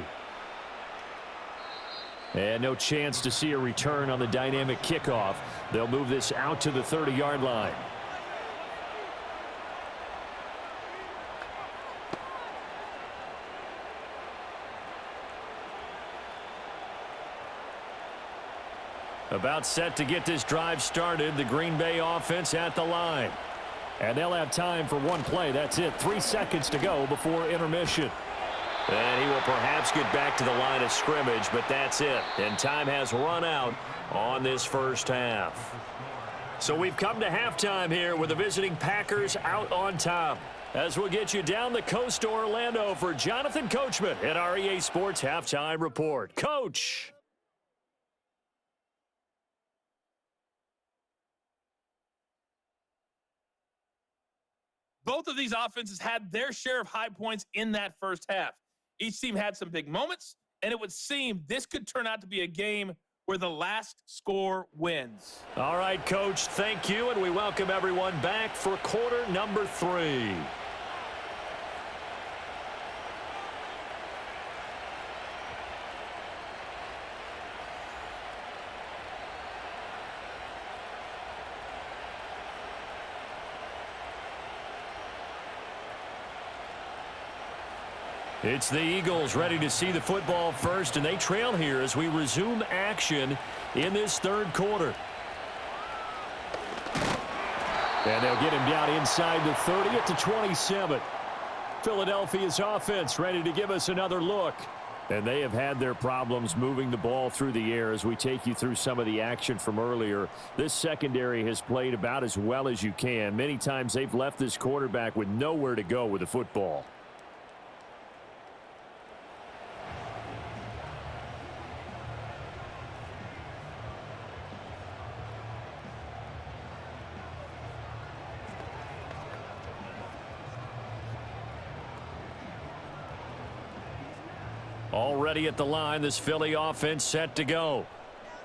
And no chance to see a return on the dynamic kickoff. They'll move this out to the 30-yard line. About set to get this drive started. The Green Bay offense at the line. And they'll have time for 1 play. That's it. 3 seconds to go before intermission. And he will perhaps get back to the line of scrimmage, but that's it. And time has run out on this first half. So we've come to halftime here with the visiting Packers out on top. As we'll get you down the coast to Orlando for Jonathan Coachman at our EA Sports Halftime Report. Coach. Both of these offenses had their share of high points in that first half. Each team had some big moments, and it would seem this could turn out to be a game where the last score wins. All right, Coach, thank you, and we welcome everyone back for quarter number 3. It's the Eagles ready to see the football first, and they trail here as we resume action in this 3rd quarter. And they'll get him down inside the 30 at the 27. Philadelphia's offense ready to give us another look. And they have had their problems moving the ball through the air as we take you through some of the action from earlier. This secondary has played about as well as you can. Many times they've left this quarterback with nowhere to go with the football. Already at the line, this Philly offense set to go.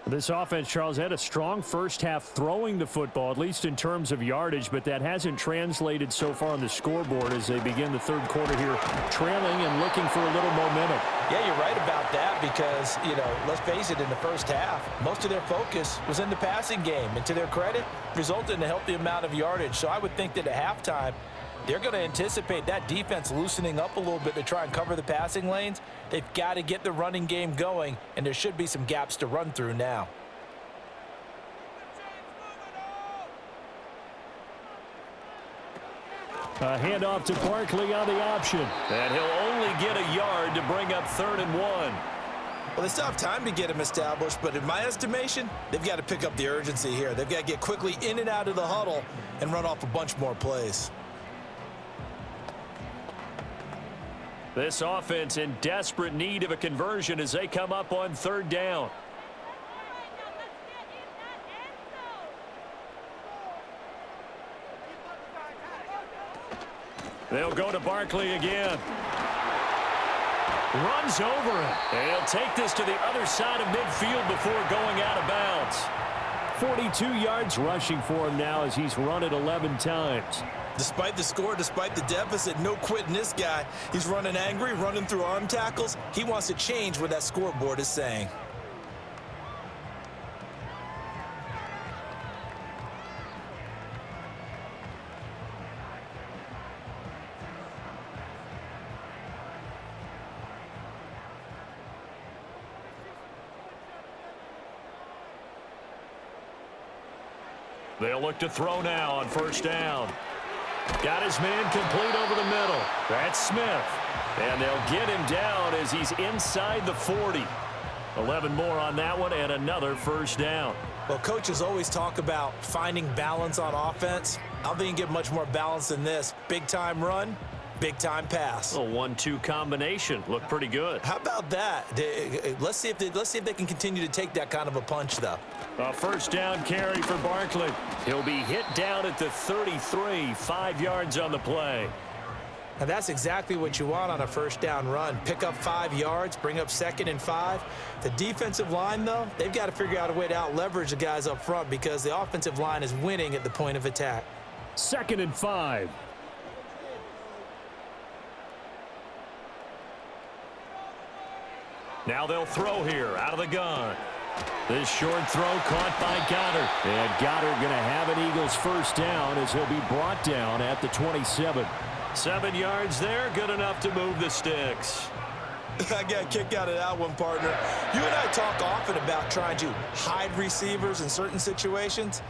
This offense, Charles, had a strong first half throwing the football, at least in terms of yardage, but that hasn't translated so far on the scoreboard as they begin the 3rd quarter here, trailing and looking for a little momentum. Yeah, you're right about that because, let's face it, in the first half, most of their focus was in the passing game. And to their credit, resulted in a healthy amount of yardage. So I would think that at halftime, they're going to anticipate that defense loosening up a little bit to try and cover the passing lanes. They've got to get the running game going, and there should be some gaps to run through now. A handoff to Barkley on the option. And he'll only get a yard to bring up 3rd and 1. Well, they still have time to get him established, but in my estimation, they've got to pick up the urgency here. They've got to get quickly in and out of the huddle and run off a bunch more plays. This offense in desperate need of a conversion as they come up on third down. They'll go to Barkley again. Runs over it. They'll take this to the other side of midfield before going out of bounds. 42 yards rushing for him now as he's run it 11 times. Despite the score, despite the deficit, no quitting this guy. He's running angry, running through arm tackles. He wants to change what that scoreboard is saying. They'll look to throw now on first down. Got his man complete over the middle. That's Smith. And they'll get him down as he's inside the 40. 11 more on that one and another first down. Well, coaches always talk about finding balance on offense. I don't think you can get much more balance than this. Big-time run, big-time pass. A 1-2 combination. Looked pretty good. How about that? Let's see if they can continue to take that kind of a punch, though. A first down carry for Barkley. He'll be hit down at the 33, 5 yards on the play. And that's exactly what you want on a first down run. Pick up 5 yards, bring up 2nd and 5. The defensive line, though, they've got to figure out a way to out-leverage the guys up front because the offensive line is winning at the point of attack. 2nd and 5. Now they'll throw here out of the gun. This short throw caught by Goddard. And Goddard going to have an Eagles first down as he'll be brought down at the 27. 7 yards there, good enough to move the sticks. I got a kick out of that one, partner. You and I talk often about trying to hide receivers in certain situations,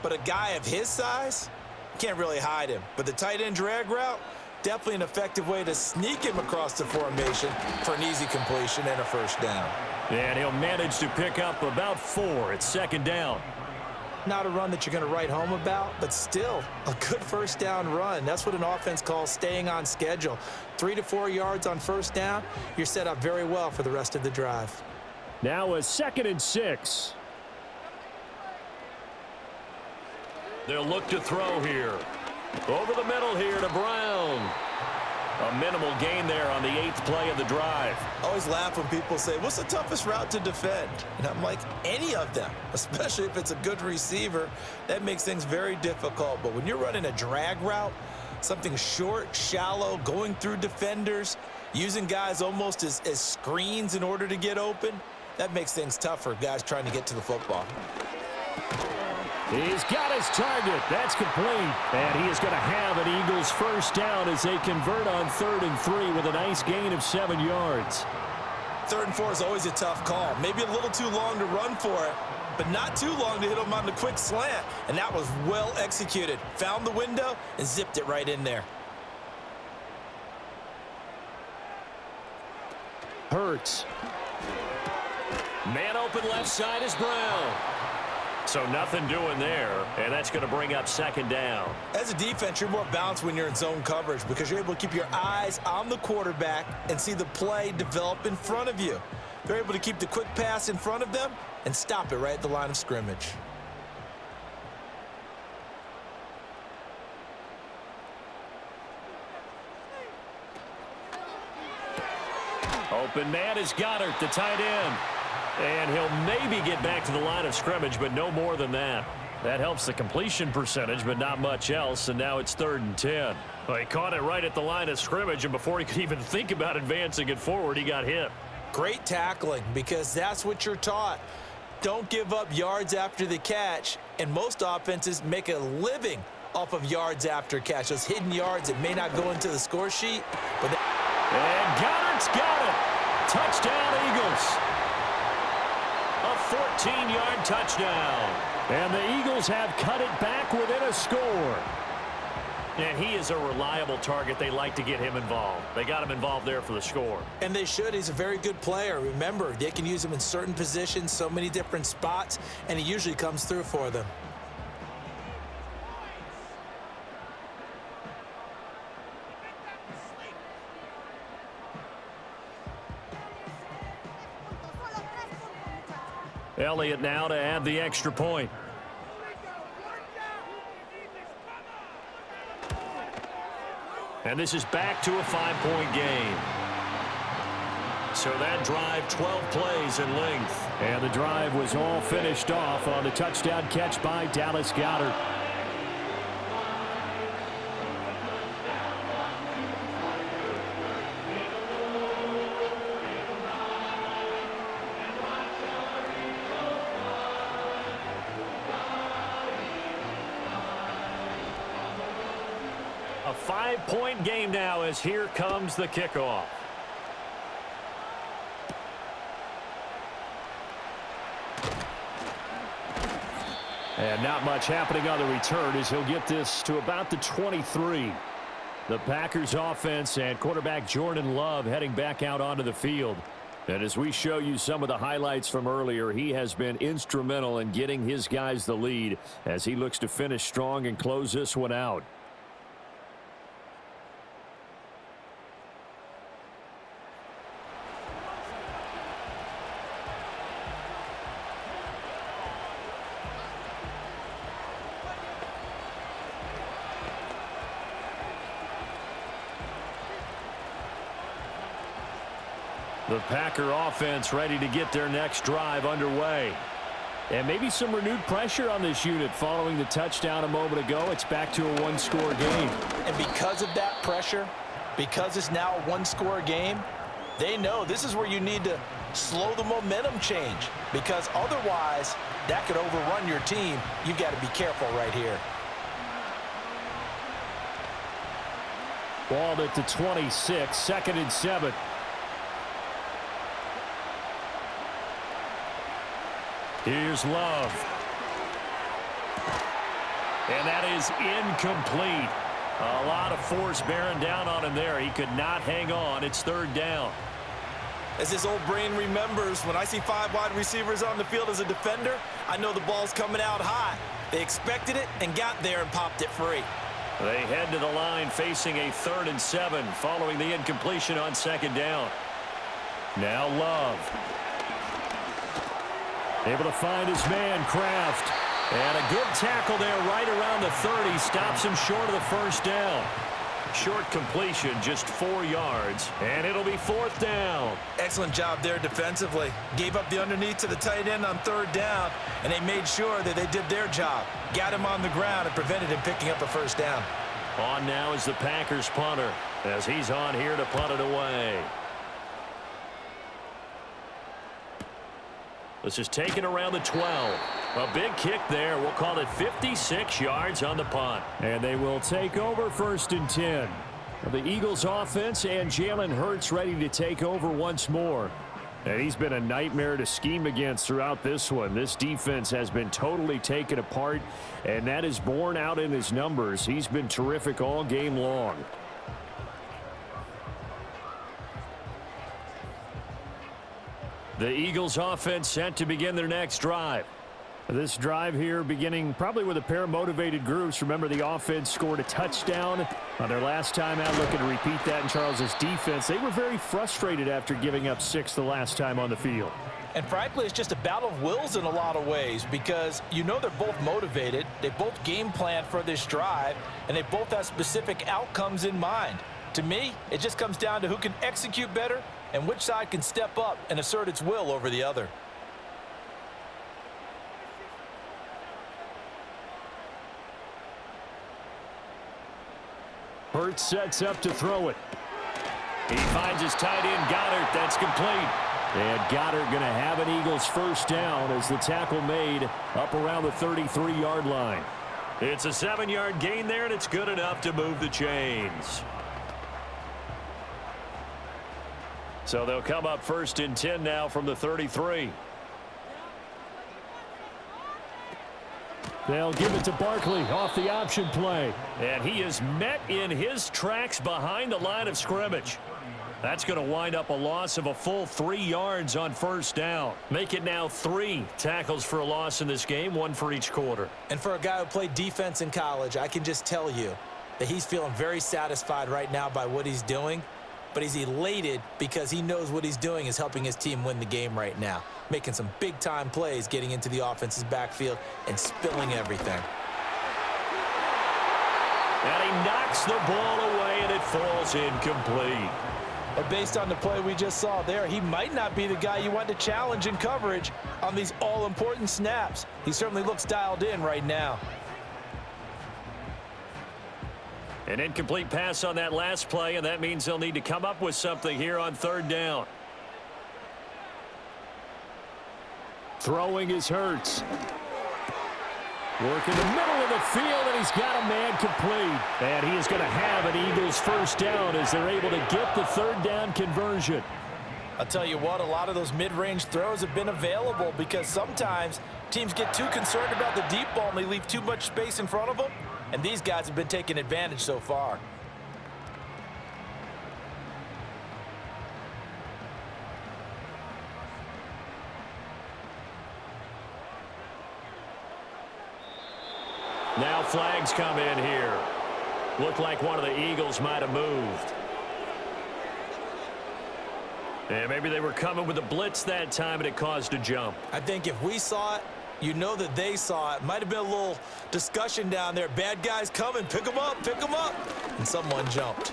but a guy of his size can't really hide him. But the tight end drag route, definitely an effective way to sneak him across the formation for an easy completion and a first down. And he'll manage to pick up about 4 at 2nd down. Not a run that you're going to write home about, but still a good first down run. That's what an offense calls staying on schedule. 3 to 4 yards on first down, you're set up very well for the rest of the drive. Now a 2nd and 6. They'll look to throw here. Over the middle here to Brown. A minimal gain there on the 8th play of the drive. I always laugh when people say, what's the toughest route to defend? And I'm like, any of them, especially if it's a good receiver. That makes things very difficult. But when you're running a drag route, something short, shallow, going through defenders, using guys almost as screens in order to get open, that makes things tougher, guys trying to get to the football. He's got his target. That's complete. And he is going to have an Eagles first down as they convert on 3rd and 3 with a nice gain of 7 yards. 3rd and 4 is always a tough call. Maybe a little too long to run for it, but not too long to hit him on the quick slant. And that was well executed. Found the window and zipped it right in there. Hurts. Man open left side is Brown. So nothing doing there, and that's going to bring up 2nd down. As a defense, you're more balanced when you're in zone coverage because you're able to keep your eyes on the quarterback and see the play develop in front of you. They're able to keep the quick pass in front of them and stop it right at the line of scrimmage. Open man is Goddard, the tight end. And he'll maybe get back to the line of scrimmage, but no more than that. That helps the completion percentage, but not much else, and now it's 3rd and 10. Well, he caught it right at the line of scrimmage, and before he could even think about advancing it forward, he got hit. Great tackling, because that's what you're taught. Don't give up yards after the catch, and most offenses make a living off of yards after catch. Those hidden yards that may not go into the score sheet. But and Goddard's got it. Touchdown, Eagles. A 14-yard touchdown. And the Eagles have cut it back within a score. And he is a reliable target. They like to get him involved. They got him involved there for the score. And they should. He's a very good player. Remember, they can use him in certain positions, so many different spots, and he usually comes through for them. Elliott now to add the extra point. And this is back to a 5-point game. So that drive, 12 plays in length. And the drive was all finished off on the touchdown catch by Dallas Goedert. A 5-point game now as here comes the kickoff. And not much happening on the return as he'll get this to about the 23. The Packers offense and quarterback Jordan Love heading back out onto the field. And as we show you some of the highlights from earlier, he has been instrumental in getting his guys the lead as he looks to finish strong and close this one out. The Packer offense ready to get their next drive underway. And maybe some renewed pressure on this unit following the touchdown a moment ago. It's back to a one-score game. And because of that pressure, because it's now a one-score game, they know this is where you need to slow the momentum change, because otherwise that could overrun your team. You've got to be careful right here. Ball at the 26, 2nd and 7. Here's Love. And that is incomplete. A lot of force bearing down on him there. He could not hang on. It's 3rd down. As his old brain remembers, when I see 5 wide receivers on the field as a defender, I know the ball's coming out high. They expected it and got there and popped it free. They head to the line facing a 3rd and 7 following the incompletion on 2nd down. Now Love. Able to find his man, Kraft. And a good tackle there right around the 30. Stops him short of the 1st down. Short completion, just 4 yards. And it'll be 4th down. Excellent job there defensively. Gave up the underneath to the tight end on 3rd down, and they made sure that they did their job. Got him on the ground and prevented him picking up a 1st down. On now is the Packers punter as he's on here to punt it away. This is taken around the 12. A big kick there. We'll call it 56 yards on the punt. And they will take over 1st and 10. The Eagles offense and Jalen Hurts ready to take over once more. And he's been a nightmare to scheme against throughout this one. This defense has been totally taken apart, and that is borne out in his numbers. He's been terrific all game long. The Eagles offense set to begin their next drive. This drive here beginning probably with a pair of motivated groups. Remember, the offense scored a touchdown on their last time out. Looking to repeat that in Charles's defense. They were very frustrated after giving up 6 the last time on the field. And frankly, it's just a battle of wills in a lot of ways, because you know they're both motivated. They both game plan for this drive, and they both have specific outcomes in mind. To me, it just comes down to who can execute better and which side can step up and assert its will over the other. Hurts sets up to throw it. He finds his tight end, Goddard. That's complete. And Goddard going to have an Eagles 1st down as the tackle made up around the 33-yard line. It's a 7-yard gain there, and it's good enough to move the chains. So they'll come up 1st and 10 now from the 33. They'll give it to Barkley off the option play. And he is met in his tracks behind the line of scrimmage. That's going to wind up a loss of a full 3 yards on 1st down. Make it now 3 tackles for a loss in this game, 1 for each quarter. And for a guy who played defense in college, I can just tell you that he's feeling very satisfied right now by what he's doing. but he's elated because he knows what he's doing is helping his team win the game right now, making some big-time plays, getting into the offense's backfield and spilling everything. And he knocks the ball away, and it falls incomplete. But based on the play we just saw there, he might not be the guy you want to challenge in coverage on these all-important snaps. He certainly looks dialed in right now. An incomplete pass on that last play, and that means they'll need to come up with something here on third down. Throwing is Hurts. Work in the middle of the field, and he's got a man complete. And he is going to have an Eagles first down as they're able to get the third down conversion. I'll tell you what, a lot of those mid-range throws have been available because sometimes teams get too concerned about the deep ball and they leave too much space in front of them. And these guys have been taking advantage so far. Now flags come in here. Looked like one of the Eagles might have moved. And maybe they were coming with a blitz that time and it caused a jump. I think if we saw it, you know that they saw it. Might have been a little discussion down there. Bad guys coming. Pick them up. Pick them up. And someone jumped.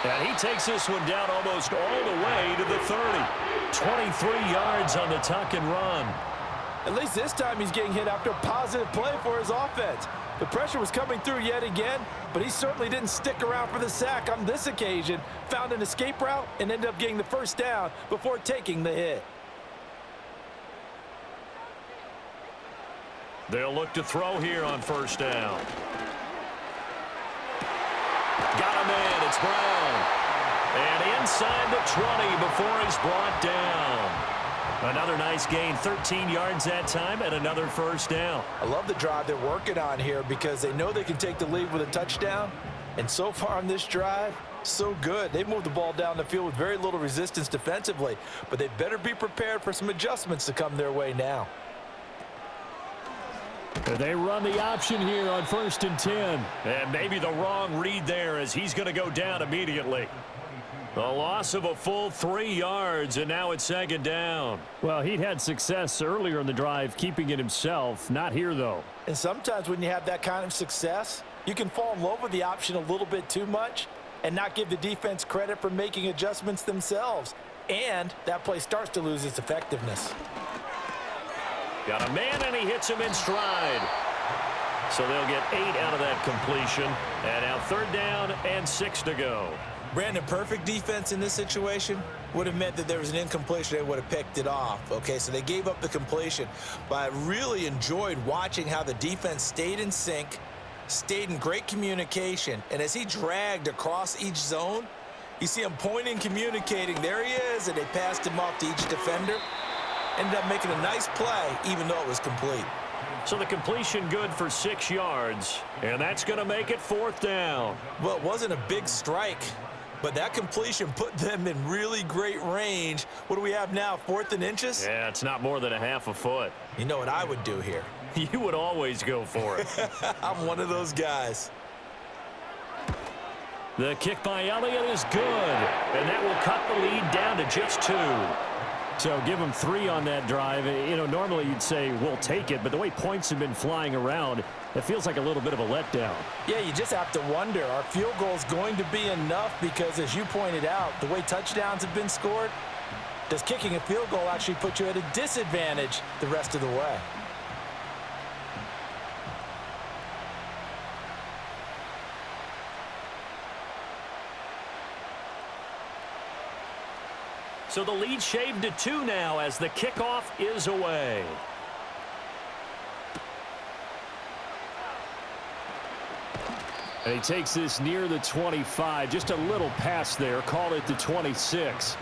And he takes this one down almost all the way to the 30. 23 yards on the tuck and run. At least this time he's getting hit after a positive play for his offense. The pressure was coming through yet again, but he certainly didn't stick around for the sack on this occasion. Found an escape route and ended up getting the first down before taking the hit. They'll look to throw here on first down. Got him in. It's Brown. And inside the 20 before he's brought down. Another nice gain, 13 yards that time, and another first down. I love the drive they're working on here because they know they can take the lead with a touchdown. And so far on this drive, so good. They moved the ball down the field with very little resistance defensively, but they better be prepared for some adjustments to come their way now. They run the option here on 1st and 10. And maybe the wrong read there as he's going to go down immediately. The loss of a full 3 yards, and now it's second down. Well, he'd had success earlier in the drive keeping it himself. Not here, though. And sometimes when you have that kind of success, you can fall in love with the option a little bit too much and not give the defense credit for making adjustments themselves. And that play starts to lose its effectiveness. Got a man, and he hits him in stride. So they'll get 8 out of that completion. And now third down and 6 to go. Brandon, perfect defense in this situation would have meant that there was an incompletion. They would have picked it off. Okay, so they gave up the completion. But I really enjoyed watching how the defense stayed in sync, stayed in great communication. And as he dragged across each zone, you see him pointing, communicating. There he is, and they passed him off to each defender. Ended up making a nice play, even though it was complete. So the completion good for 6 yards, and that's going to make it fourth down. Well, it wasn't a big strike, but that completion put them in really great range. What do we have now, 4th and inches? Yeah, it's not more than a half a foot. You know what I would do here? You would always go for it. I'm one of those guys. The kick by Elliott is good, and that will cut the lead down to just 2. So give them 3 on that drive. You know, normally you'd say we'll take it, but the way points have been flying around, it feels like a little bit of a letdown. Yeah, you just have to wonder, are field goals going to be enough? Because as you pointed out, the way touchdowns have been scored, does kicking a field goal actually put you at a disadvantage the rest of the way? So the lead shaved to 2 now as the kickoff is away. And he takes this near the 25. Just a little pass there. Call it the 26.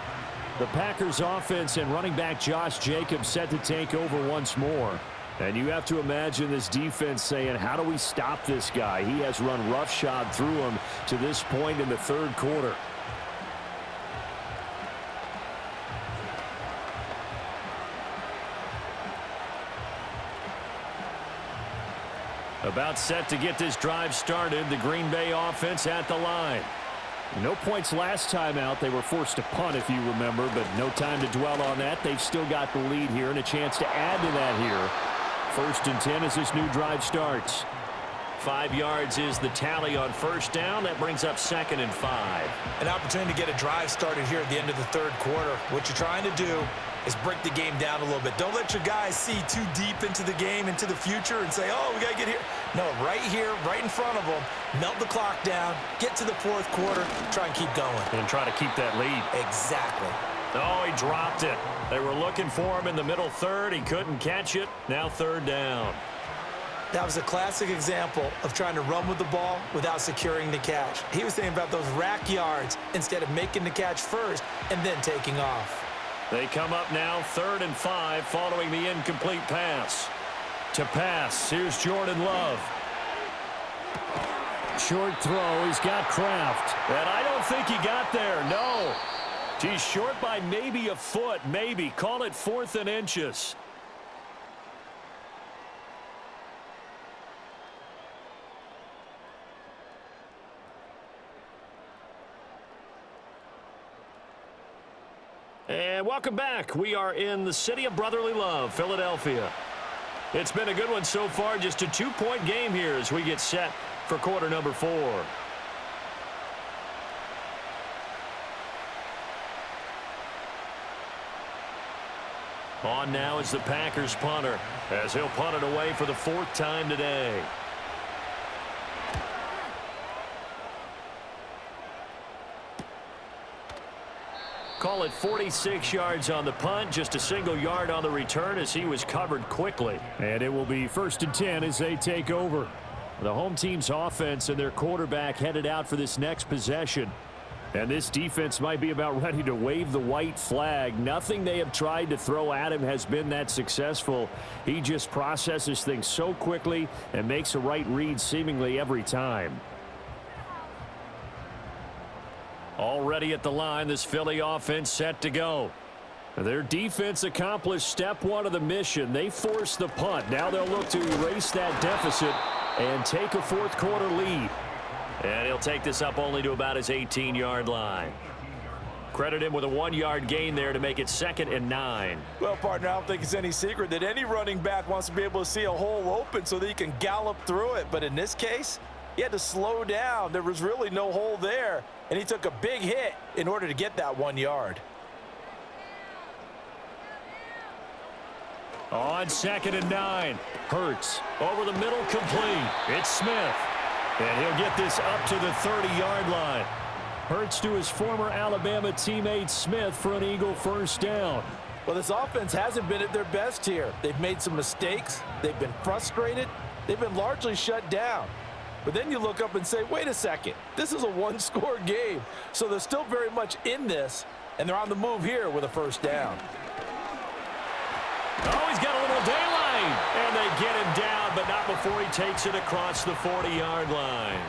The Packers offense and running back Josh Jacobs set to take over once more. And you have to imagine this defense saying, how do we stop this guy? He has run roughshod through him to this point in the third quarter. About set to get this drive started. The Green Bay offense at the line. No points last time out. They were forced to punt, if you remember, but no time to dwell on that. They've still got the lead here and a chance to add to that here. 1st and 10 as this new drive starts. 5 yards is the tally on first down. That brings up 2nd and 5. An opportunity to get a drive started here at the end of the 3rd quarter. What you're trying to do is break the game down a little bit. Don't let your guys see too deep into the game, into the future, and say, oh, we got to get here. No, right here, right in front of them, melt the clock down, get to the 4th quarter, try and keep going. And try to keep that lead. Exactly. Oh, he dropped it. They were looking for him in the middle 3rd. He couldn't catch it. Now 3rd down. That was a classic example of trying to run with the ball without securing the catch. He was thinking about those rack yards instead of making the catch first and then taking off. They come up now 3rd and 5 following the incomplete pass. To pass, here's Jordan Love. Short throw, he's got Kraft. And I don't think he got there, no. He's short by maybe a foot, maybe. Call it 4th and inches. And welcome back. We are in the city of brotherly love, Philadelphia. It's been a good one so far. Just a 2-point game here as we get set for quarter number 4. On now is the Packers punter as he'll punt it away for the 4th time today. Call it 46 yards on the punt, just a single yard on the return as he was covered quickly. And it will be 1st and 10 as they take over. The home team's offense and their quarterback headed out for this next possession. And this defense might be about ready to wave the white flag. Nothing they have tried to throw at him has been that successful. He just processes things so quickly and makes a right read seemingly every time. Already at the line, this Philly offense set to go. Their defense accomplished step 1 of the mission. They forced the punt. Now they'll look to erase that deficit and take a 4th quarter lead. And he'll take this up only to about his 18-yard line. Credit him with a 1-yard gain there to make it 2nd and 9. Well, partner, I don't think it's any secret that any running back wants to be able to see a hole open so that he can gallop through it. But in this case, he had to slow down. There was really no hole there, and he took a big hit in order to get that 1 yard. On 2nd and 9, Hurts over the middle, complete. It's Smith, and he'll get this up to the 30-yard line. Hurts to his former Alabama teammate Smith for an Eagle 1st down. Well, this offense hasn't been at their best here. They've made some mistakes. They've been frustrated. They've been largely shut down. But then you look up and say, wait a second, this is a 1-score game. So they're still very much in this, and they're on the move here with a 1st down. Oh, he's got a little daylight, and they get him down, but not before he takes it across the 40-yard line.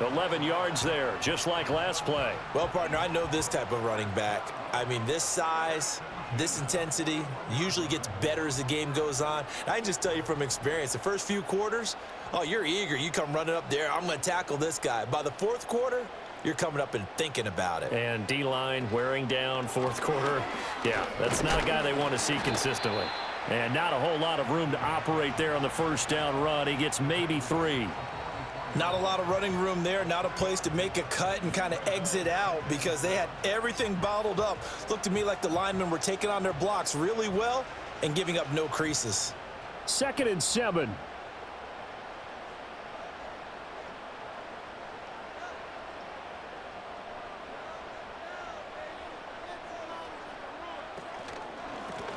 11 yards there, just like last play. Well, partner, I know this type of running back. I mean, this size, this intensity usually gets better as the game goes on. I can just tell you from experience, the first few quarters, oh, you're eager. You come running up there. I'm going to tackle this guy. By the 4th quarter, you're coming up and thinking about it. And D-line wearing down 4th quarter. Yeah, that's not a guy they want to see consistently. And not a whole lot of room to operate there on the 1st down run. He gets maybe 3. Not a lot of running room there. Not a place to make a cut and kind of exit out because they had everything bottled up. Looked to me like the linemen were taking on their blocks really well and giving up no creases. 2nd and 7.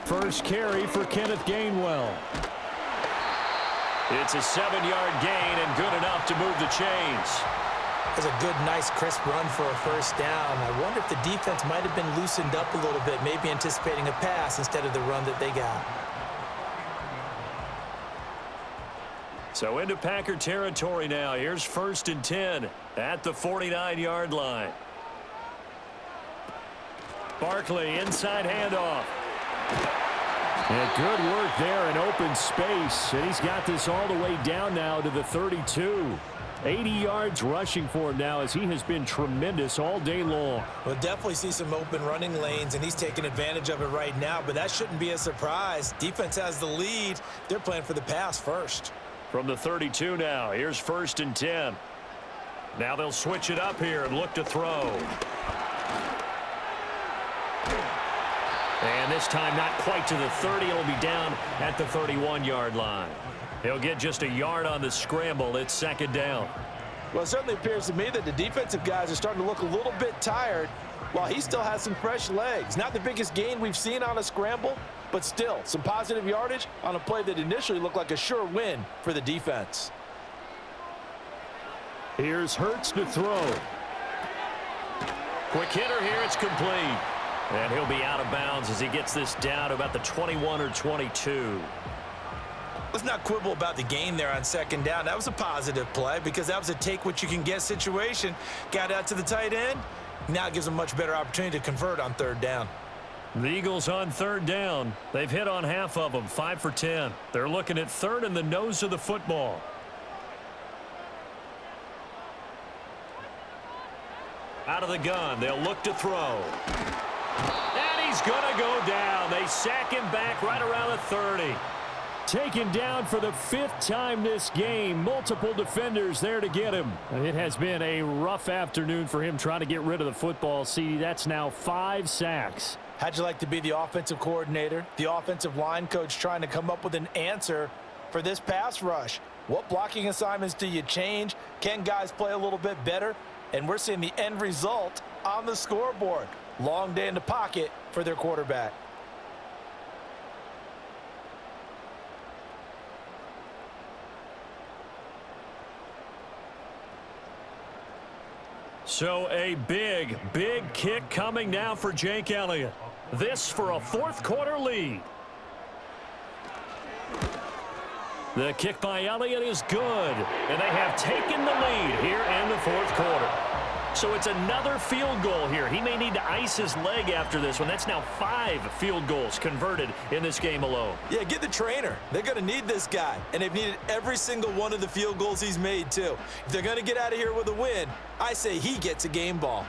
First carry for Kenneth Gainwell. It's a 7-yard gain and good enough to move the chains. That's a good, nice, crisp run for a 1st down. I wonder if the defense might have been loosened up a little bit, maybe anticipating a pass instead of the run that they got. So into Packer territory now. Here's 1st and 10 at the 49-yard line. Barkley, inside handoff. And good work there in open space. And he's got this all the way down now to the 32. 80 yards rushing for him now as he has been tremendous all day long. We'll definitely see some open running lanes, and he's taking advantage of it right now, but that shouldn't be a surprise. Defense has the lead. They're playing for the pass first. From the 32 now, here's 1st and 10. Now they'll switch it up here and look to throw. And this time not quite to the 30. It'll be down at the 31-yard line. He'll get just a yard on the scramble. It's 2nd down. Well, it certainly appears to me that the defensive guys are starting to look a little bit tired while he still has some fresh legs. Not the biggest gain we've seen on a scramble, but still some positive yardage on a play that initially looked like a sure win for the defense. Here's Hurts to throw. Quick hitter here. It's complete. And he'll be out of bounds as he gets this down to about the 21 or 22. Let's not quibble about the gain there on 2nd down. That was a positive play because that was a take-what-you-can-get situation. Got out to the tight end. Now it gives them a much better opportunity to convert on 3rd down. The Eagles on 3rd down. They've hit on half of them, 5 for 10. They're looking at 3rd and the nose of the football. Out of the gun, they'll look to throw. And he's going to go down. They sack him back right around the 30. Taken down for the 5th time this game. Multiple defenders there to get him. It has been a rough afternoon for him trying to get rid of the football. See, that's now 5 sacks. How'd you like to be the offensive coordinator, the offensive line coach trying to come up with an answer for this pass rush? What blocking assignments do you change? Can guys play a little bit better? And we're seeing the end result on the scoreboard. Long day in the pocket for their quarterback. So a big, big kick coming now for Jake Elliott. This for a 4th quarter lead. The kick by Elliott is good. And they have taken the lead here in the 4th quarter. So it's another field goal here. He may need to ice his leg after this one. That's now 5 field goals converted in this game alone. Yeah, get the trainer. They're going to need this guy. And they've needed every single one of the field goals he's made, too. If they're going to get out of here with a win, I say he gets a game ball.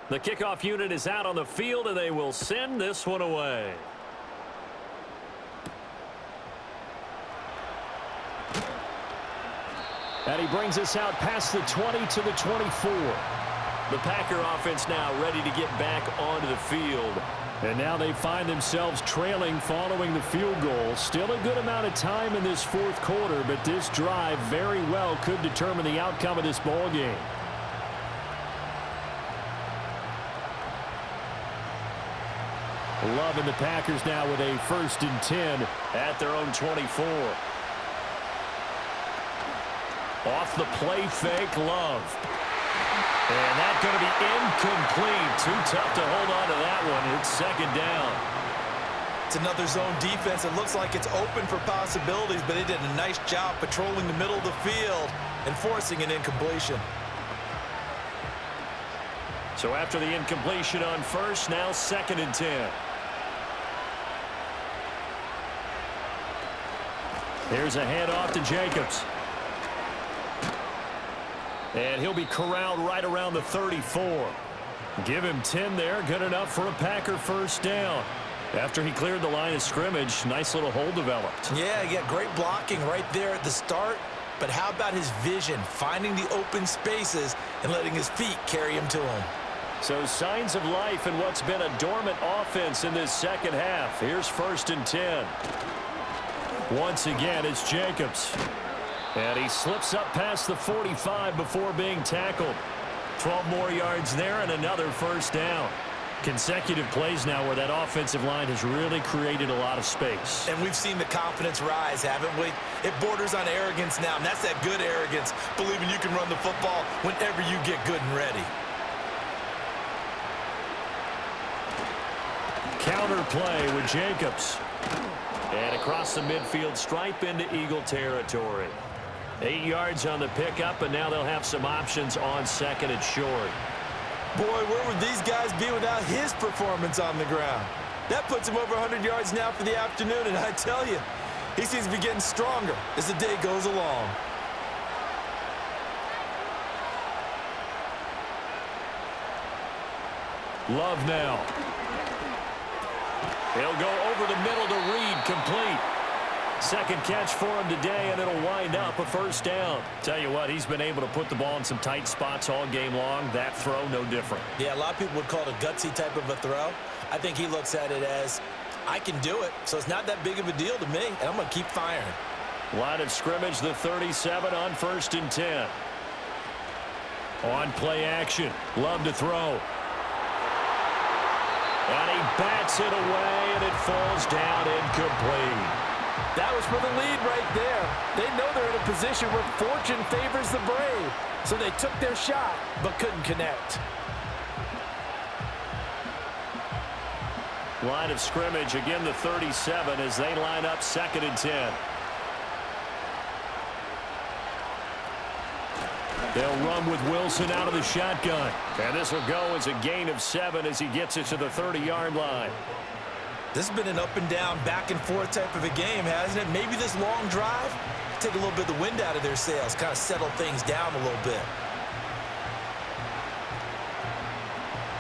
The kickoff unit is out on the field, and they will send this one away. And he brings us out past the 20 to the 24. The Packer offense now ready to get back onto the field. And now they find themselves trailing following the field goal. Still a good amount of time in this 4th quarter, but this drive very well could determine the outcome of this ball game. Loving the Packers now with a 1st and 10 at their own 24. Off the play fake, Love. And that's going to be incomplete. Too tough to hold on to that one. It's 2nd down. It's another zone defense. It looks like it's open for possibilities, but they did a nice job patrolling the middle of the field and forcing an incompletion. So after the incompletion on 1st, now 2nd and 10. Here's a handoff to Jacobs. And he'll be corralled right around the 34. Give him 10 there. Good enough for a Packer 1st down. After he cleared the line of scrimmage, nice little hole developed. Yeah, he got great blocking right there at the start. But how about his vision, finding the open spaces and letting his feet carry him to him? So signs of life in what's been a dormant offense in this 2nd half. Here's 1st and 10. Once again, it's Jacobs. And he slips up past the 45 before being tackled. 12 more yards there and another 1st down. Consecutive plays now where that offensive line has really created a lot of space. And we've seen the confidence rise, haven't we? It borders on arrogance now, and that's that good arrogance, believing you can run the football whenever you get good and ready. Counter play with Jacobs. And across the midfield stripe into Eagle territory. 8 yards on the pickup, and now they'll have some options on second and short. Boy, where would these guys be without his performance on the ground? That puts him over 100 yards now for the afternoon, and I tell you, he seems to be getting stronger as the day goes along. Love now. He'll go over the middle to Reed, complete. Second catch for him today, and it'll wind up a first down. Tell you what, he's been able to put the ball in some tight spots all game long. That throw, no different. Yeah, a lot of people would call it a gutsy type of a throw. I think he looks at it as, I can do it, so it's not that big of a deal to me, and I'm going to keep firing. Line of scrimmage, the 37 on 1st and 10. On play action, Love to throw. And he bats it away, and it falls down incomplete. That was for the lead right there. They know they're in a position where fortune favors the brave. So they took their shot, but couldn't connect. Line of scrimmage, again the 37 as they line up 2nd and 10. They'll run with Wilson out of the shotgun. And this will go as a gain of 7 as he gets it to the 30-yard line. This has been an up and down, back and forth type of a game, hasn't it? Maybe this long drive, take a little bit of the wind out of their sails, kind of settle things down a little bit.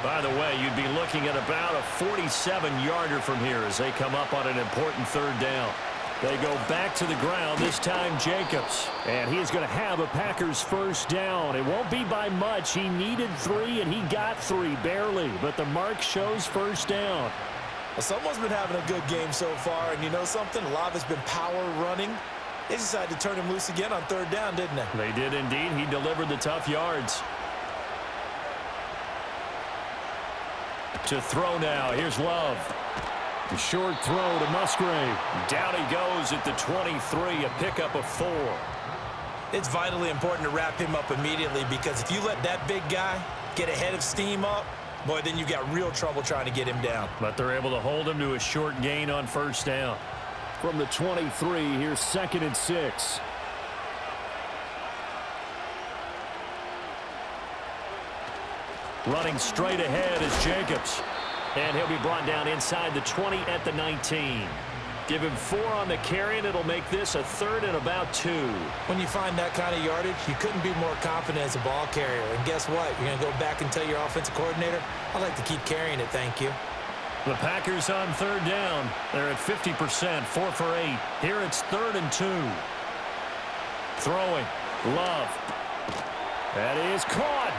By the way, you'd be looking at about a 47-yarder from here as they come up on an important 3rd down. They go back to the ground, this time Jacobs. And he's going to have a Packers first down. It won't be by much. He needed 3, and he got 3, barely. But the mark shows first down. Well, someone's been having a good game so far, and you know something? A lot of it's been power running. They decided to turn him loose again on 3rd down, didn't they? They did indeed. He delivered the tough yards. To throw now. Here's Love. A short throw to Musgrave. Down he goes at the 23, a pickup of 4. It's vitally important to wrap him up immediately because if you let that big guy get ahead of steam up, boy, then you've got real trouble trying to get him down. But they're able to hold him to a short gain on 1st down. From the 23, here's 2nd and 6. Running straight ahead is Jacobs. And he'll be brought down inside the 20 at the 19. Give him 4 on the carry, and it'll make this a 3rd and about 2. When you find that kind of yardage, you couldn't be more confident as a ball carrier. And guess what? You're going to go back and tell your offensive coordinator, I'd like to keep carrying it, thank you. The Packers on 3rd down. They're at 50%, 4 for 8. Here it's 3rd and 2. Throwing. Love. That is caught.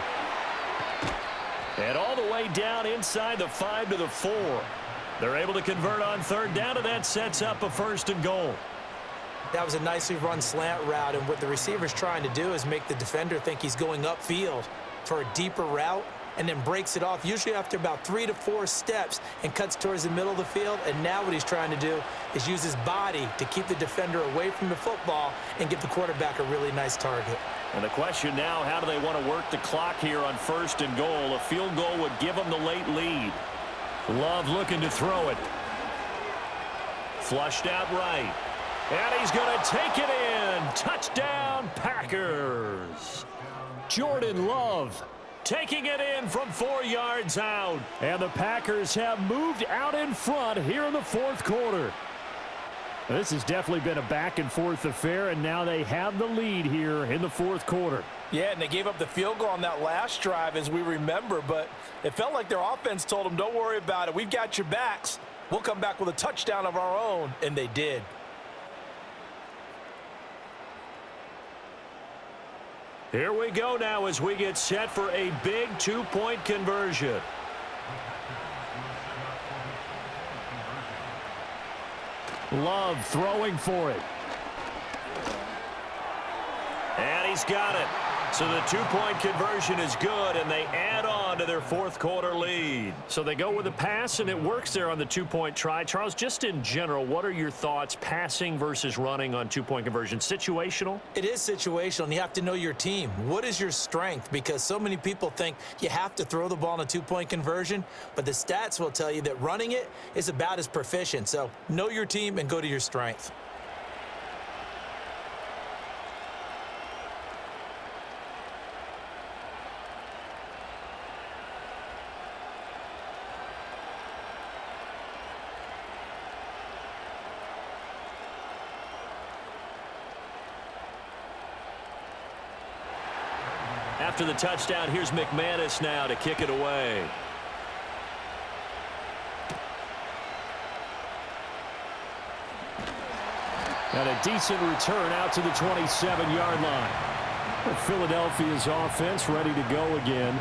And all the way down inside the 5 to the 4. They're able to convert on 3rd down, and that sets up a 1st and goal. That was a nicely run slant route, and what the receiver's trying to do is make the defender think he's going upfield for a deeper route and then breaks it off, usually after about 3 to 4 steps, and cuts towards the middle of the field. And now what he's trying to do is use his body to keep the defender away from the football and give the quarterback a really nice target. And the question now, how do they want to work the clock here on 1st and goal? A field goal would give them the late lead. Love looking to throw it. Flushed out right. And he's going to take it in. Touchdown, Packers. Jordan Love taking it in from 4 yards out. And the Packers have moved out in front here in the 4th quarter. This has definitely been a back-and-forth affair, and now they have the lead here in the 4th quarter. Yeah, and they gave up the field goal on that last drive, as we remember, but it felt like their offense told them, don't worry about it. We've got your backs. We'll come back with a touchdown of our own, and they did. Here we go now as we get set for a big 2-point conversion. Love throwing for it. And he's got it. So the 2-point conversion is good, and they add on into their fourth quarter lead. So they go with a pass, and it works there on the two-point try. Charles, just in general, what are your thoughts passing versus running on two-point conversion? Situational? It is situational, and you have to know your team. What is your strength? Because so many people think you have to throw the ball in a two-point conversion, but the stats will tell you that running it is about as proficient. So know your team and go to your strength. After the touchdown, here's McManus now to kick it away. And a decent return out to the 27-yard line. Philadelphia's offense ready to go again.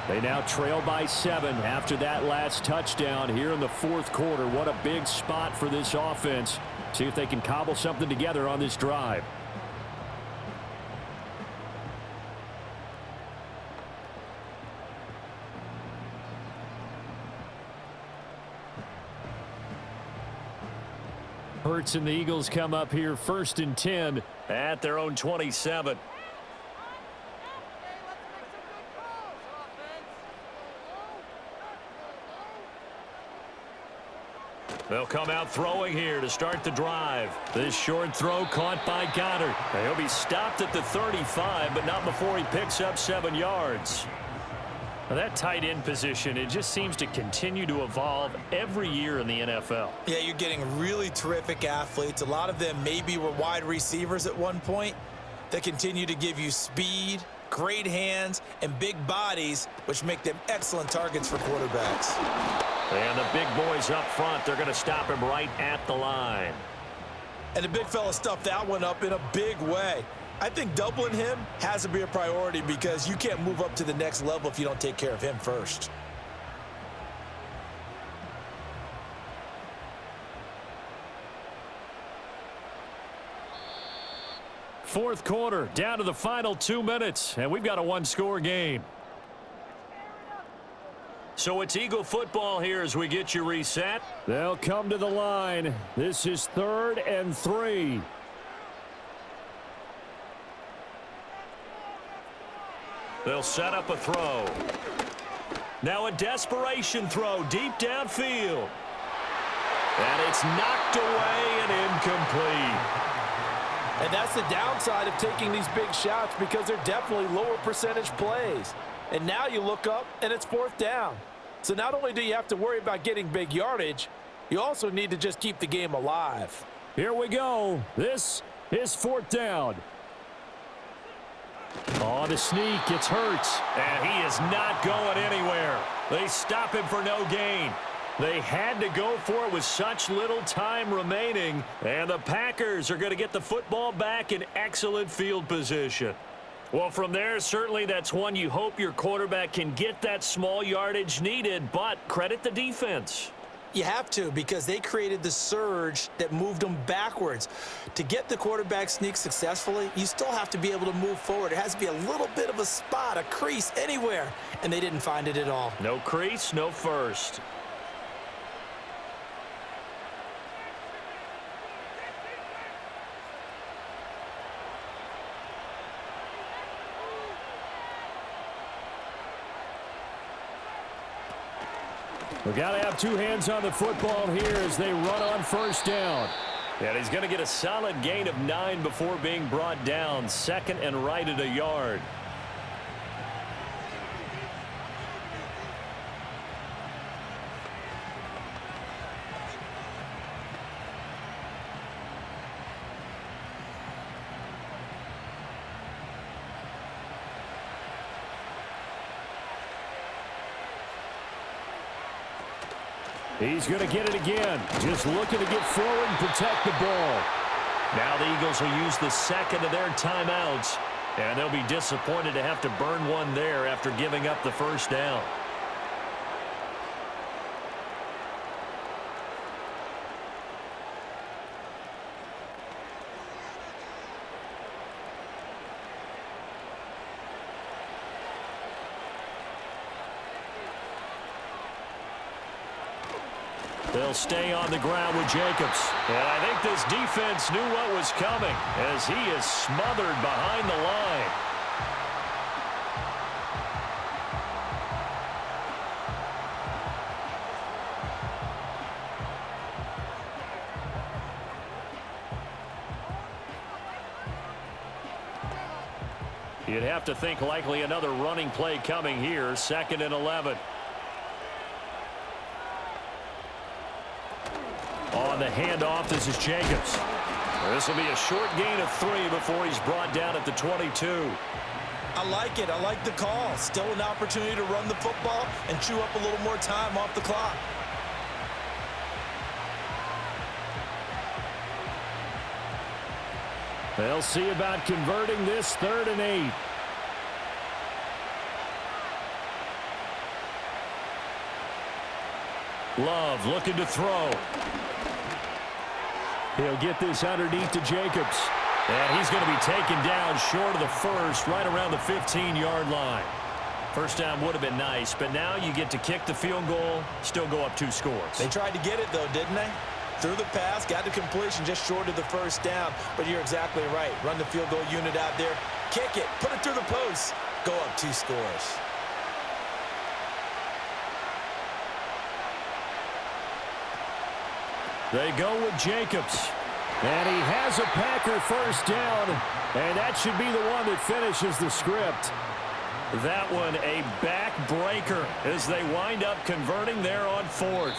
They now trail by 7 after that last touchdown here in the fourth quarter. What a big spot for this offense. See if they can cobble something together on this drive. Hurts and the Eagles come up here 1st and 10 at their own 27. They'll come out throwing here to start the drive. This short throw caught by Goddard. He'll be stopped at the 35, but not before he picks up 7 yards. Now that tight end position, it just seems to continue to evolve every year in the NFL. Yeah, you're getting really terrific athletes. A lot of them maybe were wide receivers at one point that continue to give you speed, great hands, and big bodies, which make them excellent targets for quarterbacks. And the big boys up front, they're going to stop him right at the line. And the big fella stuffed that one up in a big way. I think doubling him has to be a priority because you can't move up to the next level if you don't take care of him first. Fourth quarter, down to the final 2 minutes, and we've got a one-score game. So it's Eagle football here as we get you reset. They'll come to the line. This is 3rd and 3. They'll set up a throw. Now a desperation throw deep downfield. And it's knocked away and incomplete. And that's the downside of taking these big shots because they're definitely lower percentage plays. And now you look up and it's 4th down. So not only do you have to worry about getting big yardage, you also need to just keep the game alive. Here we go. This is 4th down. Oh, the sneak. It's Hurts. And he is not going anywhere. They stop him for no gain. They had to go for it with such little time remaining. And the Packers are going to get the football back in excellent field position. Well, from there, certainly that's one you hope your quarterback can get that small yardage needed, but credit the defense. You have to because they created the surge that moved them backwards. To get the quarterback sneak successfully, you still have to be able to move forward. It has to be a little bit of a spot, a crease, anywhere, and they didn't find it at all. No crease, no first. We've got to have 2 hands on the football here as they run on 1st down. And he's going to get a solid gain of 9 before being brought down. 2nd and right at a yard. He's going to get it again. Just looking to get forward and protect the ball. Now the Eagles will use the 2nd of their timeouts. And they'll be disappointed to have to burn one there after giving up the 1st down. They'll stay on the ground with Jacobs. And I think this defense knew what was coming as he is smothered behind the line. You'd have to think likely another running play coming here. 2nd and 11. On the handoff, this is Jacobs. This will be a short gain of 3 before he's brought down at the 22. I like it. I like the call. Still an opportunity to run the football and chew up a little more time off the clock. They'll see about converting this 3rd and 8. Love looking to throw. He'll get this underneath to Jacobs. And he's going to be taken down short of the first, right around the 15-yard line. First down would have been nice, but now you get to kick the field goal, still go up 2 scores. They tried to get it, though, didn't they? Threw the pass, got the completion just short of the first down. But you're exactly right. Run the field goal unit out there. Kick it. Put it through the post. Go up 2 scores. They go with Jacobs. And he has a Packer first down. And that should be the one that finishes the script. That one a backbreaker as they wind up converting there on 4th.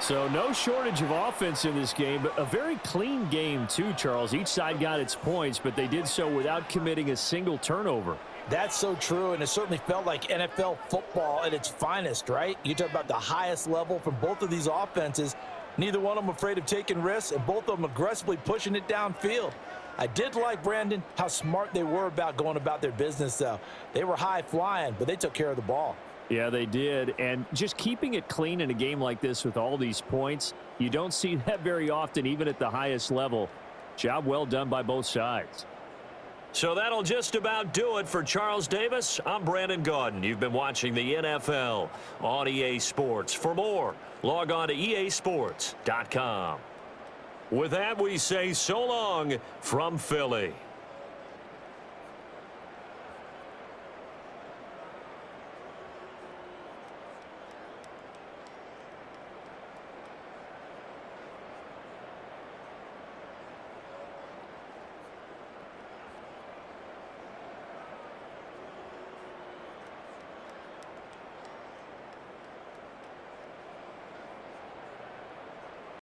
So no shortage of offense in this game, but a very clean game too, Charles. Each side got its points, but they did so without committing a single turnover. That's so true, and it certainly felt like NFL football at its finest, right? You talk about the highest level from both of these offenses. Neither one of them afraid of taking risks, and both of them aggressively pushing it downfield. I did like, Brandon, how smart they were about going about their business, though. They were high flying, but they took care of the ball. Yeah, they did. And just keeping it clean in a game like this with all these points, you don't see that very often, even at the highest level. Job well done by both sides. So that'll just about do it for Charles Davis. I'm Brandon Gaudin. You've been watching the NFL on EA Sports. For more, log on to easports.com. With that, we say so long from Philly.